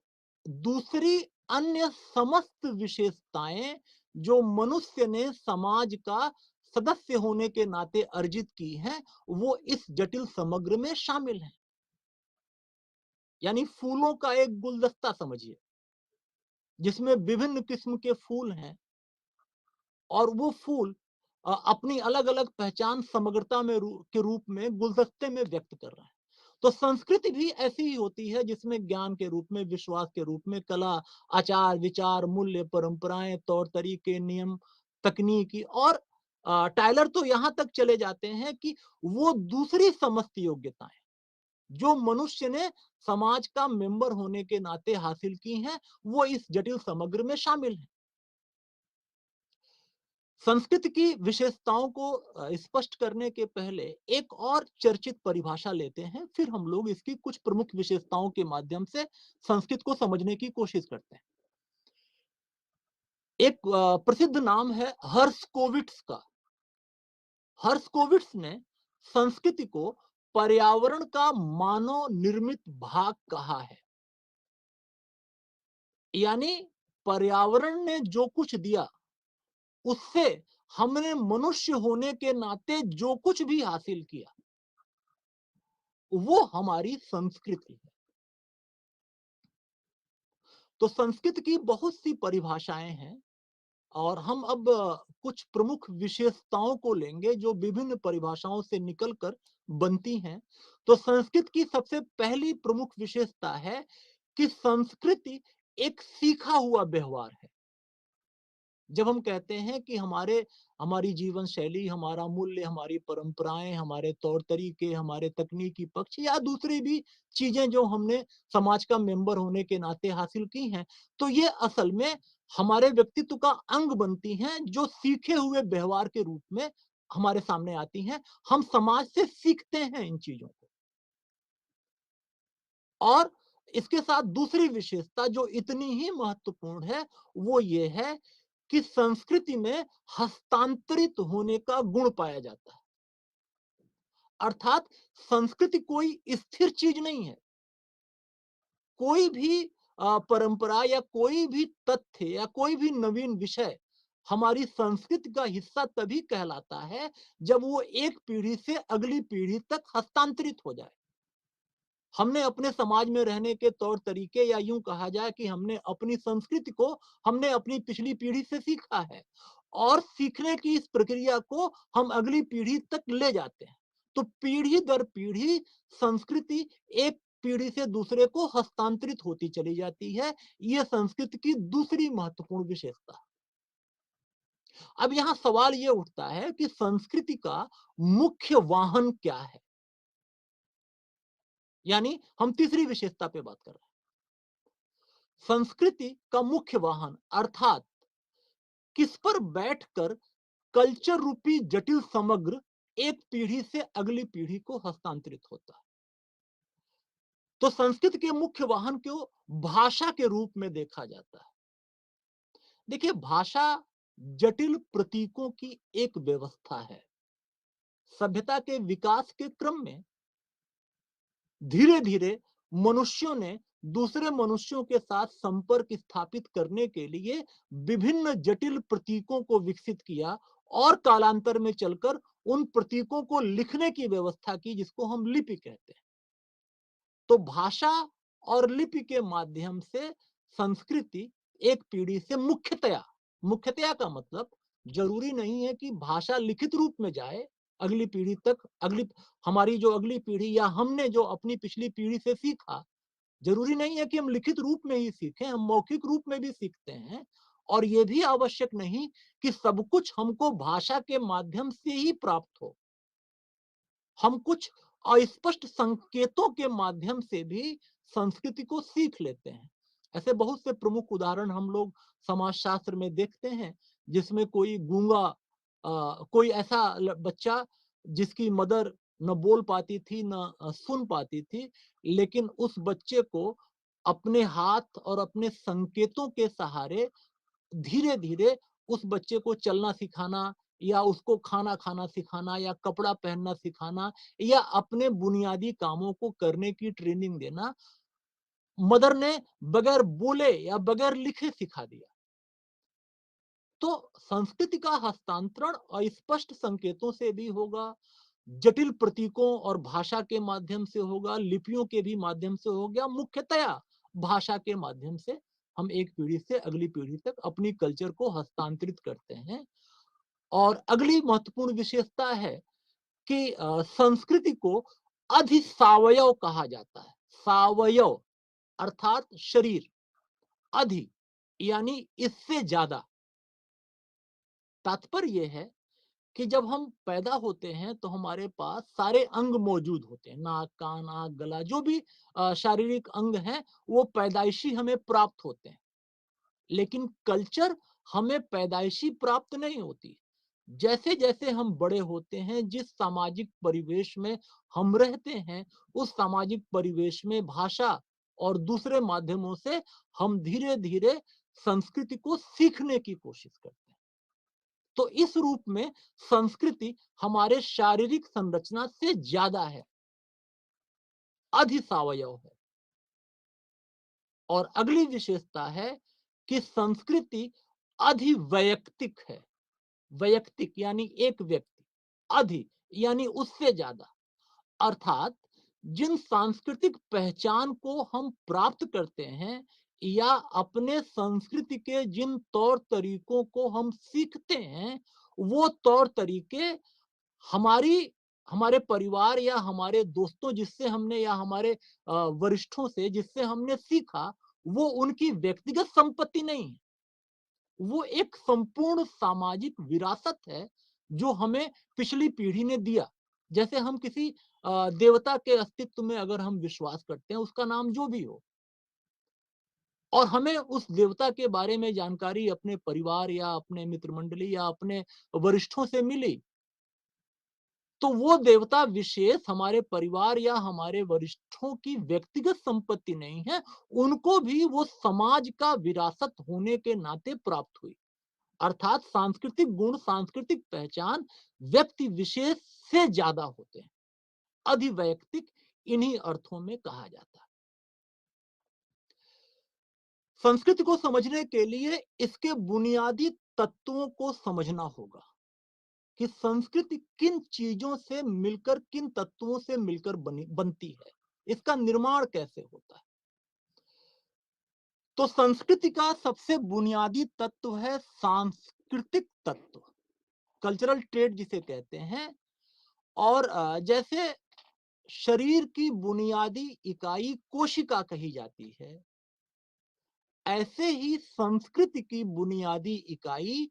दूसरी अन्य समस्त विशेषताएं जो मनुष्य ने समाज का सदस्य होने के नाते अर्जित की हैं, वो इस जटिल समग्र में शामिल हैं। यानी फूलों का एक गुलदस्ता समझिए, जिसमें विभिन्न किस्म के फूल हैं, और वो फूल अपनी अलग अलग पहचान समग्रता के रूप में गुलदस्ते में व्यक्त कर रहा है। तो संस्कृति भी ऐसी ही होती है, जिसमें ज्ञान के रूप में, विश्वास के रूप में, कला, आचार विचार, मूल्य, परंपराएं, तौर तरीके, नियम, तकनीकी, और टायलर तो यहां तक चले जाते हैं कि वो दूसरी समस्त योग्यताएं जो मनुष्य ने समाज का मेंबर होने के नाते हासिल की हैं, वो इस जटिल समग्र में शामिल है। संस्कृत की विशेषताओं को स्पष्ट करने के पहले एक और चर्चित परिभाषा लेते हैं, फिर हम लोग इसकी कुछ प्रमुख विशेषताओं के माध्यम से संस्कृत को समझने की कोशिश करते हैं। एक प्रसिद्ध नाम है हर्स्कोविट्स का। हर्स्कोविट्स ने संस्कृति को पर्यावरण का मानव निर्मित भाग कहा है। यानी पर्यावरण ने जो कुछ दिया, उससे हमने मनुष्य होने के नाते जो कुछ भी हासिल किया, वो हमारी संस्कृति है। तो संस्कृत की बहुत सी परिभाषाएं हैं, और हम अब कुछ प्रमुख विशेषताओं को लेंगे जो विभिन्न परिभाषाओं से निकलकर बनती हैं। तो संस्कृत की सबसे पहली प्रमुख विशेषता है कि संस्कृति एक सीखा हुआ व्यवहार है। जब हम कहते हैं कि हमारी जीवन शैली, हमारा मूल्य, हमारी परंपराएं, हमारे तौर तरीके, हमारे तकनीकी पक्ष या दूसरी भी चीजें जो हमने समाज का मेंबर होने के नाते हासिल की हैं, तो ये असल में हमारे व्यक्तित्व का अंग बनती हैं, जो सीखे हुए व्यवहार के रूप में हमारे सामने आती हैं। हम समाज से सीखते हैं इन चीजों को। और इसके साथ दूसरी विशेषता जो इतनी ही महत्वपूर्ण है, वो ये है कि संस्कृति में हस्तांतरित होने का गुण पाया जाता है। अर्थात संस्कृति कोई स्थिर चीज नहीं है। कोई भी परंपरा या कोई भी तथ्य या कोई भी नवीन विषय हमारी संस्कृति का हिस्सा तभी कहलाता है जब वो एक पीढ़ी से अगली पीढ़ी तक हस्तांतरित हो जाए। हमने अपने समाज में रहने के तौर तरीके या यूं कहा जाए कि हमने अपनी संस्कृति को हमने अपनी पिछली पीढ़ी से सीखा है और सीखने की इस प्रक्रिया को हम अगली पीढ़ी तक ले जाते हैं। तो पीढ़ी दर पीढ़ी संस्कृति एक पीढ़ी से दूसरे को हस्तांतरित होती चली जाती है। यह संस्कृति की दूसरी महत्वपूर्ण विशेषता। अब यहां सवाल यह उठता है कि संस्कृति का मुख्य वाहन क्या है? यानी हम तीसरी विशेषता पे बात कर रहे हैं। संस्कृति का मुख्य वाहन अर्थात किस पर बैठकर कल्चर रूपी जटिल समग्र एक पीढ़ी से अगली पीढ़ी को हस्तांतरित होता है। तो संस्कृत के मुख्य वाहन को भाषा के रूप में देखा जाता है। देखिए, भाषा जटिल प्रतीकों की एक व्यवस्था है। सभ्यता के विकास के क्रम में धीरे धीरे मनुष्यों ने दूसरे मनुष्यों के साथ संपर्क स्थापित करने के लिए विभिन्न जटिल प्रतीकों को विकसित किया और कालांतर में चलकर उन प्रतीकों को लिखने की व्यवस्था की जिसको हम लिपि कहते हैं। तो भाषा और लिपि के माध्यम से संस्कृति एक पीढ़ी से मुख्यतया का मतलब जरूरी नहीं है कि भाषा लिखित रूप में जाए अगली पीढ़ी तक। हमारी जो अगली पीढ़ी या हमने जो अपनी पिछली पीढ़ी से सीखा, जरूरी नहीं है कि हम लिखित रूप में ही सीखें, हम मौखिक रूप में भी सीखते हैं। और यह भी आवश्यक नहीं कि सब कुछ हमको भाषा के माध्यम से ही प्राप्त हो। हम कुछ अस्पष्ट संकेतों के माध्यम से भी संस्कृति को सीख लेते हैं। ऐसे बहुत से प्रमुख उदाहरण हम लोग समाजशास्त्र में देखते हैं, जिसमें कोई गूंगा कोई ऐसा बच्चा जिसकी मदर न बोल पाती थी न सुन पाती थी, लेकिन उस बच्चे को अपने हाथ और अपने संकेतों के सहारे धीरे धीरे उस बच्चे को चलना सिखाना या उसको खाना खाना सिखाना या कपड़ा पहनना सिखाना या अपने बुनियादी कामों को करने की ट्रेनिंग देना मदर ने बगैर बोले या बगैर लिखे सिखा दिया। तो संस्कृति का हस्तांतरण अस्पष्ट संकेतों से भी होगा, जटिल प्रतीकों और भाषा के माध्यम से होगा, लिपियों के भी माध्यम से हो गया। मुख्यतया भाषा के माध्यम से हम एक पीढ़ी से अगली पीढ़ी तक अपनी कल्चर को हस्तांतरित करते हैं। और अगली महत्वपूर्ण विशेषता है कि संस्कृति को अधिसावयव कहा जाता है। सावयव अर्थात शरीर, अधि यानी इससे ज्यादा। तात्पर्य यह है कि जब हम पैदा होते हैं तो हमारे पास सारे अंग मौजूद होते हैं, नाक, कान, आंख, गला, जो भी शारीरिक अंग हैं वो पैदाइशी हमें प्राप्त होते हैं। लेकिन कल्चर हमें पैदाइशी प्राप्त नहीं होती। जैसे जैसे हम बड़े होते हैं, जिस सामाजिक परिवेश में हम रहते हैं, उस सामाजिक परिवेश में भाषा और दूसरे माध्यमों से हम धीरे धीरे संस्कृति को सीखने की कोशिश करते हैं। तो इस रूप में संस्कृति हमारे शारीरिक संरचना से ज्यादा है, अधिसावयव है। और अगली विशेषता है कि संस्कृति अधिवैयक्तिक है। वैयक्तिक यानी एक व्यक्ति, अधि यानी उससे ज्यादा। अर्थात जिन सांस्कृतिक पहचान को हम प्राप्त करते हैं या अपने संस्कृति के जिन तौर तरीकों को हम सीखते हैं, वो तौर तरीके हमारी हमारे परिवार या हमारे दोस्तों जिससे हमने या हमारे वरिष्ठों से जिससे हमने सीखा, वो उनकी व्यक्तिगत संपत्ति नहीं है। वो एक संपूर्ण सामाजिक विरासत है जो हमें पिछली पीढ़ी ने दिया। जैसे हम किसी देवता के अस्तित्व में अगर हम विश्वास करते हैं, उसका नाम जो भी हो, और हमें उस देवता के बारे में जानकारी अपने परिवार या अपने मित्र मंडली या अपने वरिष्ठों से मिली, तो वो देवता विशेष हमारे परिवार या हमारे वरिष्ठों की व्यक्तिगत संपत्ति नहीं है, उनको भी वो समाज का विरासत होने के नाते प्राप्त हुई। अर्थात सांस्कृतिक गुण, सांस्कृतिक पहचान व्यक्ति विशेष से ज्यादा होते हैं। अधिवैयक्तिक इन्हीं अर्थों में कहा जाता है। संस्कृति को समझने के लिए इसके बुनियादी तत्वों को समझना होगा कि संस्कृति किन चीजों से मिलकर, किन तत्वों से मिलकर बनती है, इसका निर्माण कैसे होता है। तो संस्कृति का सबसे बुनियादी तत्व है सांस्कृतिक तत्व, कल्चरल ट्रेड जिसे कहते हैं। और जैसे शरीर की बुनियादी इकाई कोशिका कही जाती है, ऐसे ही संस्कृति की बुनियादी इकाई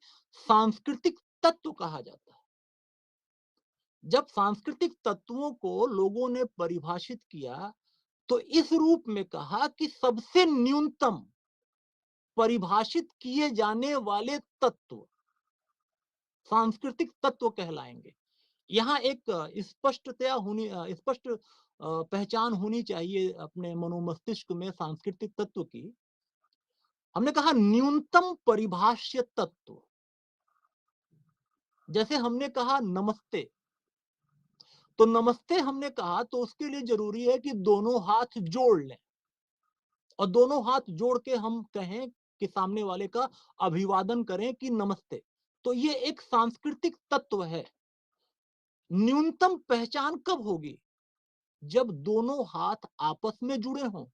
सांस्कृतिक तत्व कहा जाता है। जब सांस्कृतिक तत्वों को लोगों ने परिभाषित किया तो इस रूप में कहा कि सबसे न्यूनतम परिभाषित किए जाने वाले तत्व सांस्कृतिक तत्व कहलाएंगे। यहाँ एक स्पष्ट पहचान होनी चाहिए अपने मनोमस्तिष्क में सांस्कृतिक तत्व की। हमने कहा न्यूनतम परिभाष्य तत्व। जैसे हमने कहा नमस्ते, तो नमस्ते हमने कहा तो उसके लिए जरूरी है कि दोनों हाथ जोड़ लें और दोनों हाथ जोड़ के हम कहें कि सामने वाले का अभिवादन करें कि नमस्ते। तो ये एक सांस्कृतिक तत्व है। न्यूनतम पहचान कब होगी? जब दोनों हाथ आपस में जुड़े हों।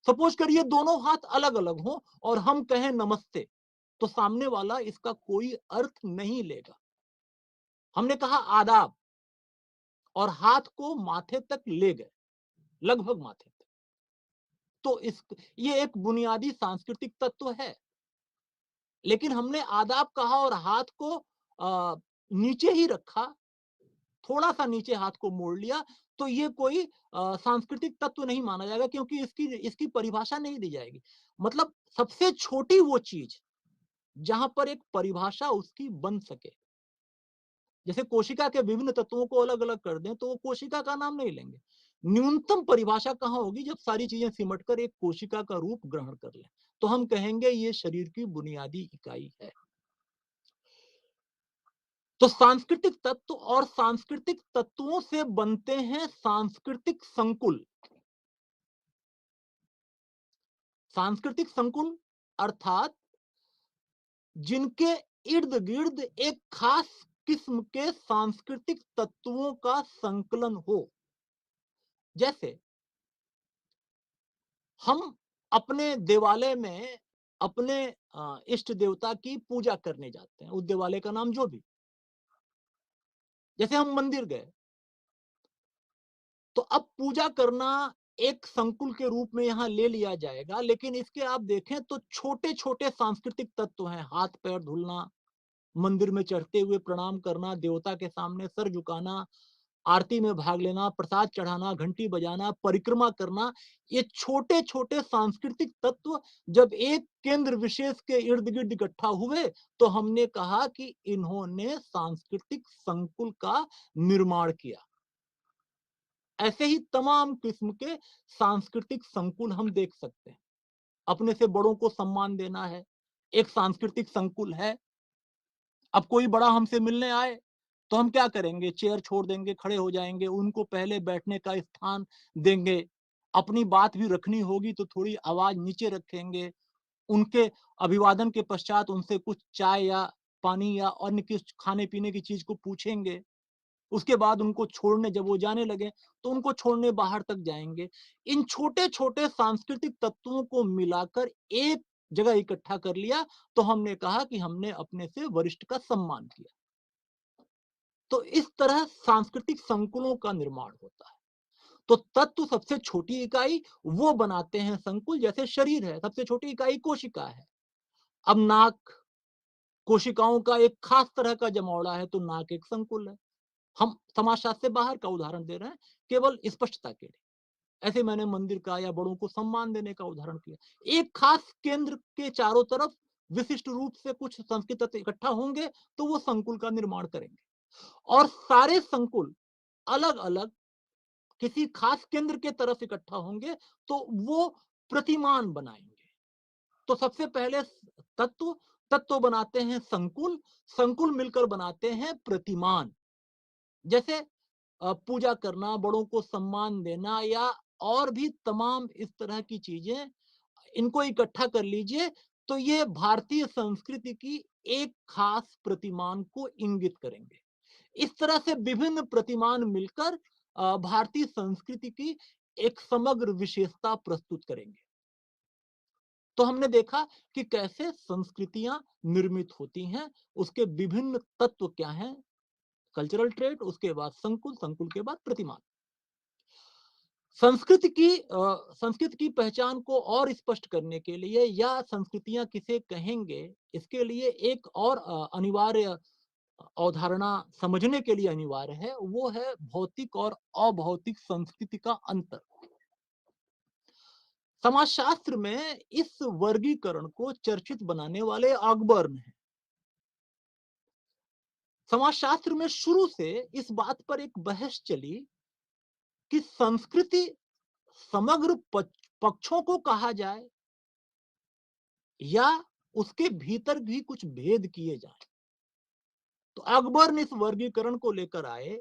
सपोज करिए दोनों हाथ अलग अलग हों और हम कहें नमस्ते, तो सामने वाला इसका कोई अर्थ नहीं लेगा। हमने कहा आदाब और हाथ को माथे तक ले गए, लगभग माथे तक, तो ये एक बुनियादी सांस्कृतिक तत्व है। लेकिन हमने आदाब कहा और हाथ को नीचे ही रखा, थोड़ा सा नीचे हाथ को मोड़ लिया, तो ये कोई सांस्कृतिक तत्व नहीं माना जाएगा, क्योंकि इसकी परिभाषा नहीं दी जाएगी। मतलब सबसे छोटी वो चीज जहां पर एक परिभाषा उसकी बन सके। जैसे कोशिका के विभिन्न तत्वों को अलग अलग कर दें तो वो कोशिका का नाम नहीं लेंगे। न्यूनतम परिभाषा कहां होगी? जब सारी चीजें सिमटकर एक कोशिका का रूप ग्रहण कर लें, तो हम कहेंगे ये शरीर की बुनियादी इकाई है। तो सांस्कृतिक तत्व और सांस्कृतिक तत्वों से बनते हैं सांस्कृतिक संकुल। सांस्कृतिक संकुल अर्थात जिनके इर्द गिर्द एक खास किस्म के सांस्कृतिक तत्वों का संकलन हो। जैसे हम अपने देवालय में अपने इष्ट देवता की पूजा करने जाते हैं, उस देवालय का नाम जो भी। जैसे हम मंदिर गए, तो अब पूजा करना एक संकुल के रूप में यहां ले लिया जाएगा, लेकिन इसके आप देखें तो छोटे छोटे सांस्कृतिक तत्व हैं। हाथ पैर धुलना, मंदिर में चढ़ते हुए प्रणाम करना, देवता के सामने सर झुकाना, आरती में भाग लेना, प्रसाद चढ़ाना, घंटी बजाना, परिक्रमा करना, ये छोटे छोटे सांस्कृतिक तत्व जब एक केंद्र विशेष के इर्द गिर्द इकट्ठा हुए तो हमने कहा कि इन्होंने सांस्कृतिक संकुल का निर्माण किया। ऐसे ही तमाम किस्म के सांस्कृतिक संकुल हम देख सकते हैं। अपने से बड़ों को सम्मान देना है, एक सांस्कृतिक संकुल है। अब कोई बड़ा हमसे मिलने आए तो हम क्या करेंगे? चेयर छोड़ देंगे, खड़े हो जाएंगे, उनको पहले बैठने का स्थान देंगे। अपनी बात भी रखनी होगी तो थोड़ी आवाज नीचे रखेंगे। उनके अभिवादन के पश्चात उनसे कुछ चाय या पानी या अन्य कुछ खाने पीने की चीज को पूछेंगे। उसके बाद उनको छोड़ने जब वो जाने लगे तो उनको छोड़ने बाहर तक जाएंगे। इन छोटे छोटे सांस्कृतिक तत्वों को मिलाकर एक जगह इकट्ठा कर लिया तो हमने कहा कि हमने अपने से वरिष्ठ का सम्मान किया। तो इस तरह सांस्कृतिक संकुलों का निर्माण होता है। तो तत्व सबसे छोटी इकाई वो बनाते हैं संकुल। जैसे शरीर है, सबसे छोटी इकाई कोशिका है। अब नाक कोशिकाओं का एक खास तरह का जमौड़ा है, तो नाक एक संकुल है। हम समाजशास्त्र से बाहर का उदाहरण दे रहे हैं केवल स्पष्टता के लिए। ऐसे मैंने मंदिर का या बड़ों को सम्मान देने का उदाहरण किया। एक खास केंद्र के चारों तरफ विशिष्ट रूप से कुछ संस्कृत तत्व इकट्ठा होंगे तो वो संकुल का निर्माण करेंगे। और सारे संकुल अलग अलग किसी खास केंद्र के तरफ इकट्ठा होंगे तो वो प्रतिमान बनाएंगे। तो सबसे पहले तत्व तत्व बनाते हैं संकुल, संकुल मिलकर बनाते हैं प्रतिमान। जैसे पूजा करना, बड़ों को सम्मान देना या और भी तमाम इस तरह की चीजें, इनको इकट्ठा कर लीजिए तो ये भारतीय संस्कृति की एक खास प्रतिमान को इंगित करेंगे। इस तरह से विभिन्न प्रतिमान मिलकर भारतीय संस्कृति की एक समग्र विशेषता प्रस्तुत करेंगे। तो हमने देखा कि कैसे संस्कृतियां निर्मित होती हैं, उसके विभिन्न तत्व क्या हैं, कल्चरल ट्रेट, उसके बाद संकुल, संकुल के बाद प्रतिमान। संस्कृत की पहचान को और स्पष्ट करने के लिए या संस्कृतियां किसे कहेंगे, इसके लिए एक और अनिवार्य अवधारणा समझने के लिए अनिवार्य है, वो है भौतिक और अभौतिक संस्कृति का अंतर। समाजशास्त्र में इस वर्गीकरण को चर्चित बनाने वाले अकबर्न हैं। समाजशास्त्र में शुरू से इस बात पर एक बहस चली कि संस्कृति समग्र पक्षों को कहा जाए या उसके भीतर भी कुछ भेद किए जाए। तो अकबर ने इस वर्गीकरण को लेकर आए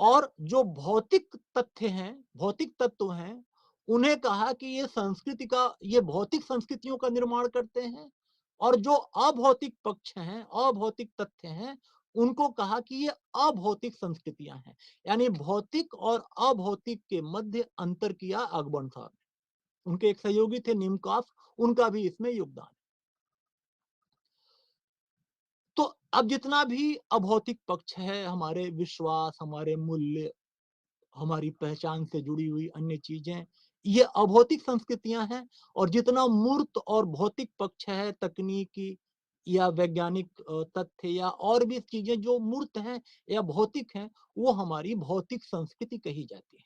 और जो भौतिक तथ्य हैं, भौतिक तत्व हैं, उन्हें कहा कि ये भौतिक संस्कृतियों का निर्माण करते हैं, और जो अभौतिक पक्ष हैं, अभौतिक तथ्य हैं, उनको कहा कि ये अभौतिक संस्कृतियां हैं। यानी भौतिक और अभौतिक के मध्य अंतर किया अकबर साहब ने। उनके एक सहयोगी थे निमकाफ, उनका भी इसमें योगदान। तो अब जितना भी अभौतिक पक्ष है, हमारे विश्वास, हमारे मूल्य, हमारी पहचान से जुड़ी हुई अन्य चीजें, ये अभौतिक संस्कृतियां हैं। और जितना मूर्त और भौतिक पक्ष है, तकनीकी या वैज्ञानिक तथ्य या और भी चीजें जो मूर्त हैं या भौतिक हैं, वो हमारी भौतिक संस्कृति कही जाती है।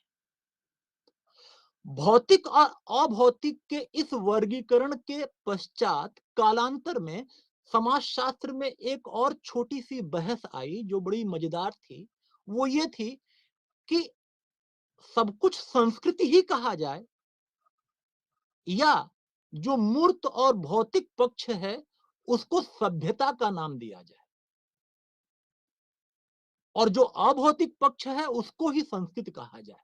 भौतिक और अभौतिक के इस वर्गीकरण के पश्चात कालांतर में समाजशास्त्र में एक और छोटी सी बहस आई जो बड़ी मजेदार थी। वो ये थी कि सब कुछ संस्कृति ही कहा जाए या जो मूर्त और भौतिक पक्ष है उसको सभ्यता का नाम दिया जाए, और जो अभौतिक पक्ष है उसको ही संस्कृति कहा जाए।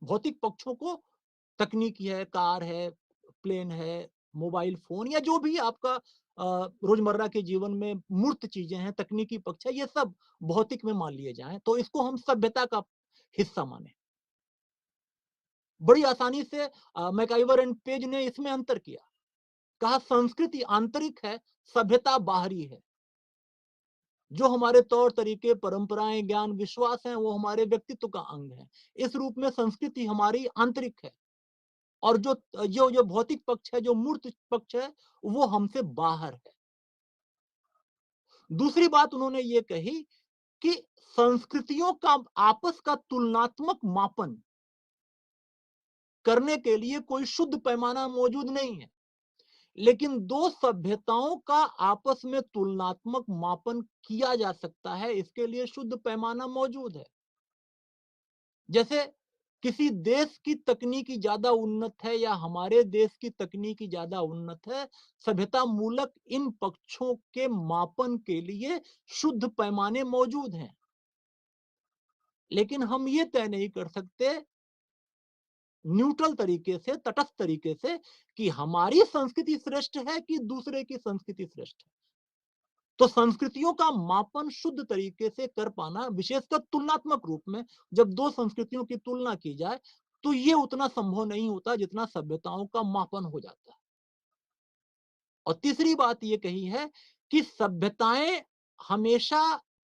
भौतिक पक्षों को तकनीकी है, कार है, प्लेन है, मोबाइल फोन या जो भी आपका रोजमर्रा के जीवन में मूर्त चीजें हैं, तकनीकी पक्ष है, ये सब भौतिक में मान लिए जाएं तो इसको हम सभ्यता का हिस्सा माने। बड़ी आसानी से मैकाइवर एंड पेज ने इसमें अंतर किया। कहा संस्कृति आंतरिक है, सभ्यता बाहरी है। जो हमारे तौर तरीके, परंपराएं, ज्ञान, विश्वास हैं, वो हमारे व्यक्तित्व का अंग है। इस रूप में संस्कृति हमारी आंतरिक है, और जो जो जो भौतिक पक्ष है, जो मूर्त पक्ष है, वो हमसे बाहर है। दूसरी बात उन्होंने ये कही कि संस्कृतियों का आपस का तुलनात्मक मापन करने के लिए कोई शुद्ध पैमाना मौजूद नहीं है, लेकिन दो सभ्यताओं का आपस में तुलनात्मक मापन किया जा सकता है, इसके लिए शुद्ध पैमाना मौजूद है। जैसे किसी देश की तकनीकी ज्यादा उन्नत है या हमारे देश की तकनीकी ज्यादा उन्नत है, सभ्यता मूलक इन पक्षों के मापन के लिए शुद्ध पैमाने मौजूद हैं। लेकिन हम ये तय नहीं कर सकते न्यूट्रल तरीके से, तटस्थ तरीके से, कि हमारी संस्कृति श्रेष्ठ है कि दूसरे की संस्कृति श्रेष्ठ है। तो संस्कृतियों का मापन शुद्ध तरीके से कर पाना, विशेषकर तुलनात्मक रूप में जब दो संस्कृतियों की तुलना की जाए, तो ये उतना संभव नहीं होता जितना सभ्यताओं का मापन हो जाता है। और तीसरी बात ये कही है कि सभ्यताएं हमेशा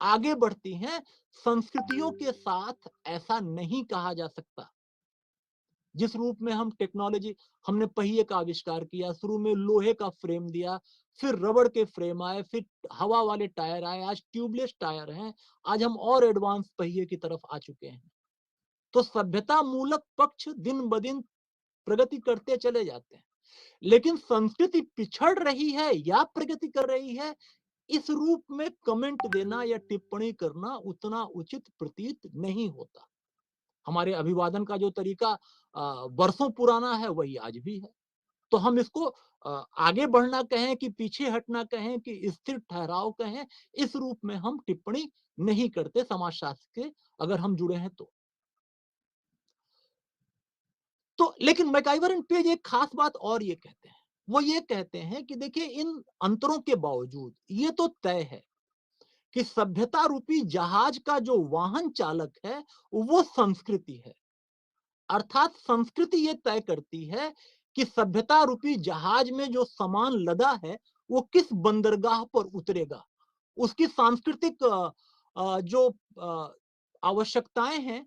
आगे बढ़ती हैं, संस्कृतियों के साथ ऐसा नहीं कहा जा सकता। जिस रूप में हम टेक्नोलॉजी, हमने पहिए का आविष्कार किया, शुरू में लोहे का फ्रेम दिया, फिर रबड़ के फ्रेम आए, फिर हवा वाले टायर आए, आज ट्यूबलेस टायर हैं, आज हम और एडवांस पहिए की तरफ आ चुके हैं। तो सभ्यता मूलक पक्ष दिन ब दिन प्रगति करते चले जाते हैं, लेकिन संस्कृति पिछड़ रही है या प्रगति कर रही है, इस रूप में कमेंट देना या टिप्पणी करना उतना उचित प्रतीत नहीं होता। हमारे अभिवादन का जो तरीका वर्षों पुराना है, वही आज भी है। तो हम इसको आगे बढ़ना कहें कि पीछे हटना कहें कि स्थिर ठहराव कहें, इस रूप में हम टिप्पणी नहीं करते समाजशास्त्र के, अगर हम जुड़े हैं तो। तो लेकिन मैकआइवर एंड पेज एक खास बात और ये कहते हैं, वो ये कहते हैं कि देखिए इन अंतरों के बावजूद ये तो तय है कि सभ्यता रूपी जहाज का जो वाहन चालक है वो संस्कृति है। अर्थात संस्कृति ये तय करती है कि सभ्यता रूपी जहाज में जो सामान लदा है वो किस बंदरगाह पर उतरेगा। उसकी सांस्कृतिक जो आवश्यकताएं हैं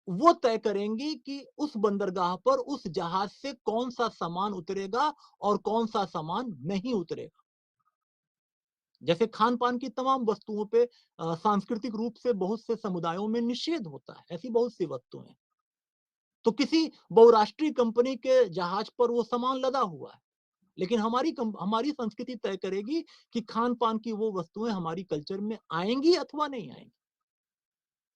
वो तय करेंगी कि उस बंदरगाह पर उस जहाज से कौन सा सामान उतरेगा और कौन सा सामान नहीं उतरेगा। जैसे खान पान की तमाम वस्तुओं पे सांस्कृतिक रूप से बहुत से समुदायों में निषेध होता है, ऐसी बहुत सी वस्तुएं। तो किसी बहुराष्ट्रीय कंपनी के जहाज पर वो सामान लदा हुआ है, लेकिन हमारी संस्कृति तय करेगी कि खान पान की वो वस्तुएं हमारी कल्चर में आएंगी अथवा नहीं आएंगी।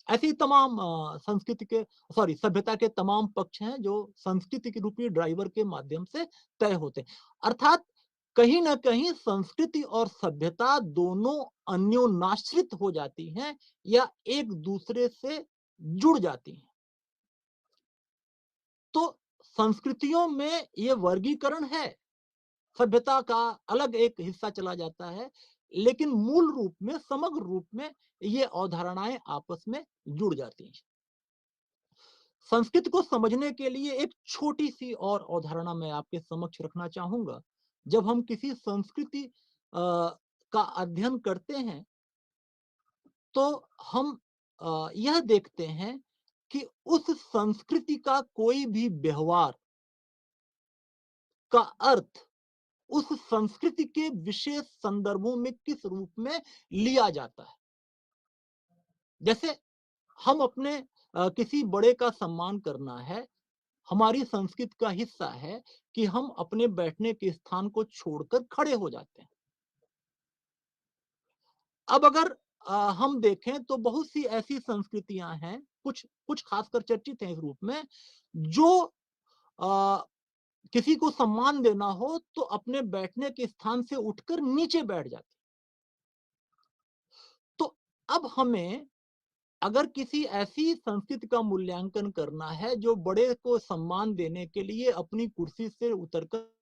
ऐसे ही तमाम संस्कृति के सॉरी सभ्यता के तमाम पक्ष हैं जो संस्कृति के रूपी ड्राइवर के माध्यम से तय होते हैं। अर्थात कहीं ना कहीं संस्कृति और सभ्यता दोनों अन्योनाश्रित हो जाती हैं या एक दूसरे से जुड़ जाती हैं। तो संस्कृतियों में ये वर्गीकरण है, सभ्यता का अलग एक हिस्सा चला जाता है, लेकिन मूल रूप में समग्र रूप में ये अवधारणाएं आपस में जुड़ जाती हैं। संस्कृत को समझने के लिए एक छोटी सी और अवधारणा मैं आपके समक्ष रखना चाहूंगा। जब हम किसी संस्कृति का अध्ययन करते हैं तो हम यह देखते हैं कि उस संस्कृति का कोई भी व्यवहार का अर्थ उस संस्कृति के विशेष संदर्भों में किस रूप में लिया जाता है। जैसे हम अपने किसी बड़े का सम्मान करना है, हमारी संस्कृति का हिस्सा है कि हम अपने बैठने के स्थान को छोड़कर खड़े हो जाते हैं। अब अगर हम देखें तो बहुत सी ऐसी संस्कृतियां हैं, कुछ कुछ खासकर चर्चित हैं इस रूप में, जो अ, किसी को सम्मान देना हो तो अपने बैठने के स्थान से उठकर नीचे बैठ जाते हैं। तो अब हमें अगर किसी ऐसी संस्कृति का मूल्यांकन करना है जो बड़े को सम्मान देने के लिए अपनी कुर्सी से उतरकर,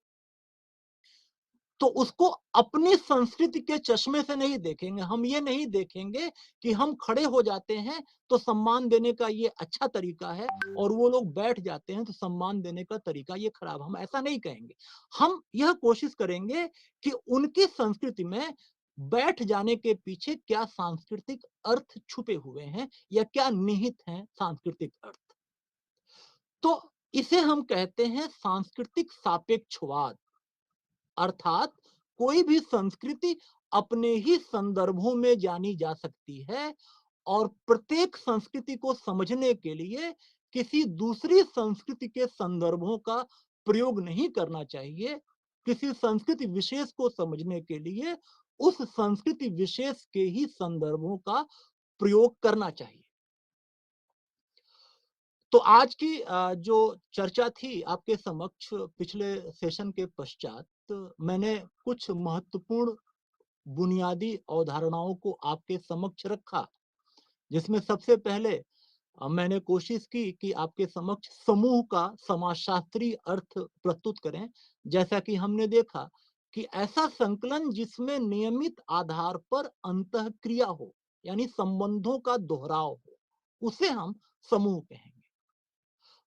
तो उसको अपनी संस्कृति के चश्मे से नहीं देखेंगे। हम ये नहीं देखेंगे कि हम खड़े हो जाते हैं तो सम्मान देने का ये अच्छा तरीका है और वो लोग बैठ जाते हैं तो सम्मान देने का तरीका ये खराब। हम ऐसा नहीं कहेंगे। हम यह कोशिश करेंगे कि उनकी संस्कृति में बैठ जाने के पीछे क्या सांस्कृतिक अर्थ छुपे हुए हैं या क्या निहित हैं सांस्कृतिक अर्थ। तो इसे हम कहते हैं सांस्कृतिक सापेक्षवाद। अर्थात कोई भी संस्कृति अपने ही संदर्भों में जानी जा सकती है और प्रत्येक संस्कृति को समझने के लिए किसी दूसरी संस्कृति के संदर्भों का प्रयोग नहीं करना चाहिए। किसी संस्कृति विशेष को समझने के लिए उस संस्कृति विशेष के ही संदर्भों का प्रयोग करना चाहिए। तो आज की जो चर्चा थी आपके समक्ष पिछले सेशन के पश्चात, मैंने कुछ महत्वपूर्ण बुनियादी अवधारणाओं को आपके समक्ष रखा, जिसमें सबसे पहले मैंने कोशिश की कि आपके समक्ष समूह का समाजशास्त्रीय अर्थ प्रस्तुत करें। जैसा कि हमने देखा कि ऐसा संकलन जिसमें नियमित आधार पर अंतःक्रिया हो, यानी संबंधों का दोहराव हो, उसे हम समूह कहेंगे।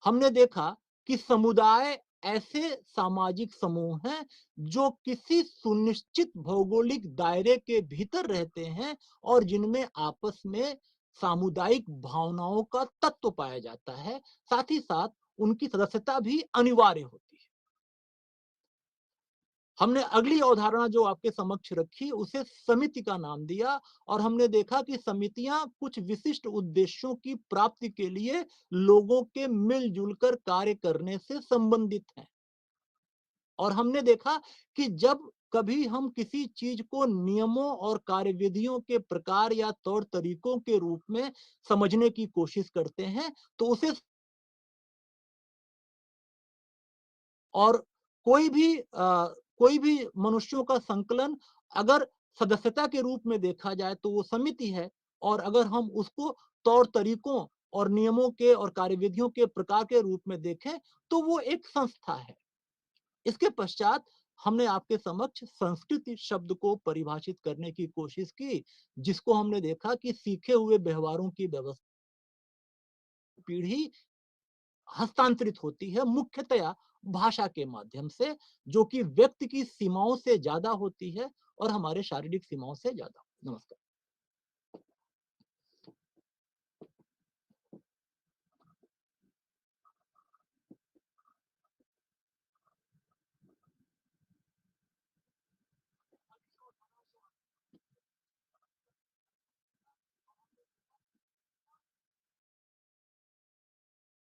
हमने देखा कि समुदाय ऐसे सामाजिक समूह हैं जो किसी सुनिश्चित भौगोलिक दायरे के भीतर रहते हैं और जिनमें आपस में सामुदायिक भावनाओं का तत्व पाया जाता है, साथ ही साथ उनकी सदस्यता भी अनिवार्य होती है। हमने अगली अवधारणा जो आपके समक्ष रखी उसे समिति का नाम दिया और हमने देखा कि समितियां कुछ विशिष्ट उद्देश्यों की प्राप्ति के लिए लोगों के मिलजुल कर कार्य करने से संबंधित हैं। और हमने देखा कि जब कभी हम किसी चीज को नियमों और कार्यविधियों के प्रकार या तौर तरीकों के रूप में समझने की कोशिश करते हैं तो उसे और कोई भी मनुष्यों का संकलन अगर सदस्यता के रूप में देखा जाए तो वो समिति है और अगर हम उसको तौर तरीकों और नियमों के और कार्यविधियों के प्रकार के रूप में देखें, तो वो एक संस्था है। इसके पश्चात हमने आपके समक्ष संस्कृति शब्द को परिभाषित करने की कोशिश की, जिसको हमने देखा कि सीखे हुए व्यवहारों की व्यवस्था पीढ़ी हस्तांतरित होती है मुख्यतया भाषा के माध्यम से, जो कि व्यक्ति की सीमाओं से ज्यादा होती है और हमारे शारीरिक सीमाओं से ज्यादा। नमस्कार।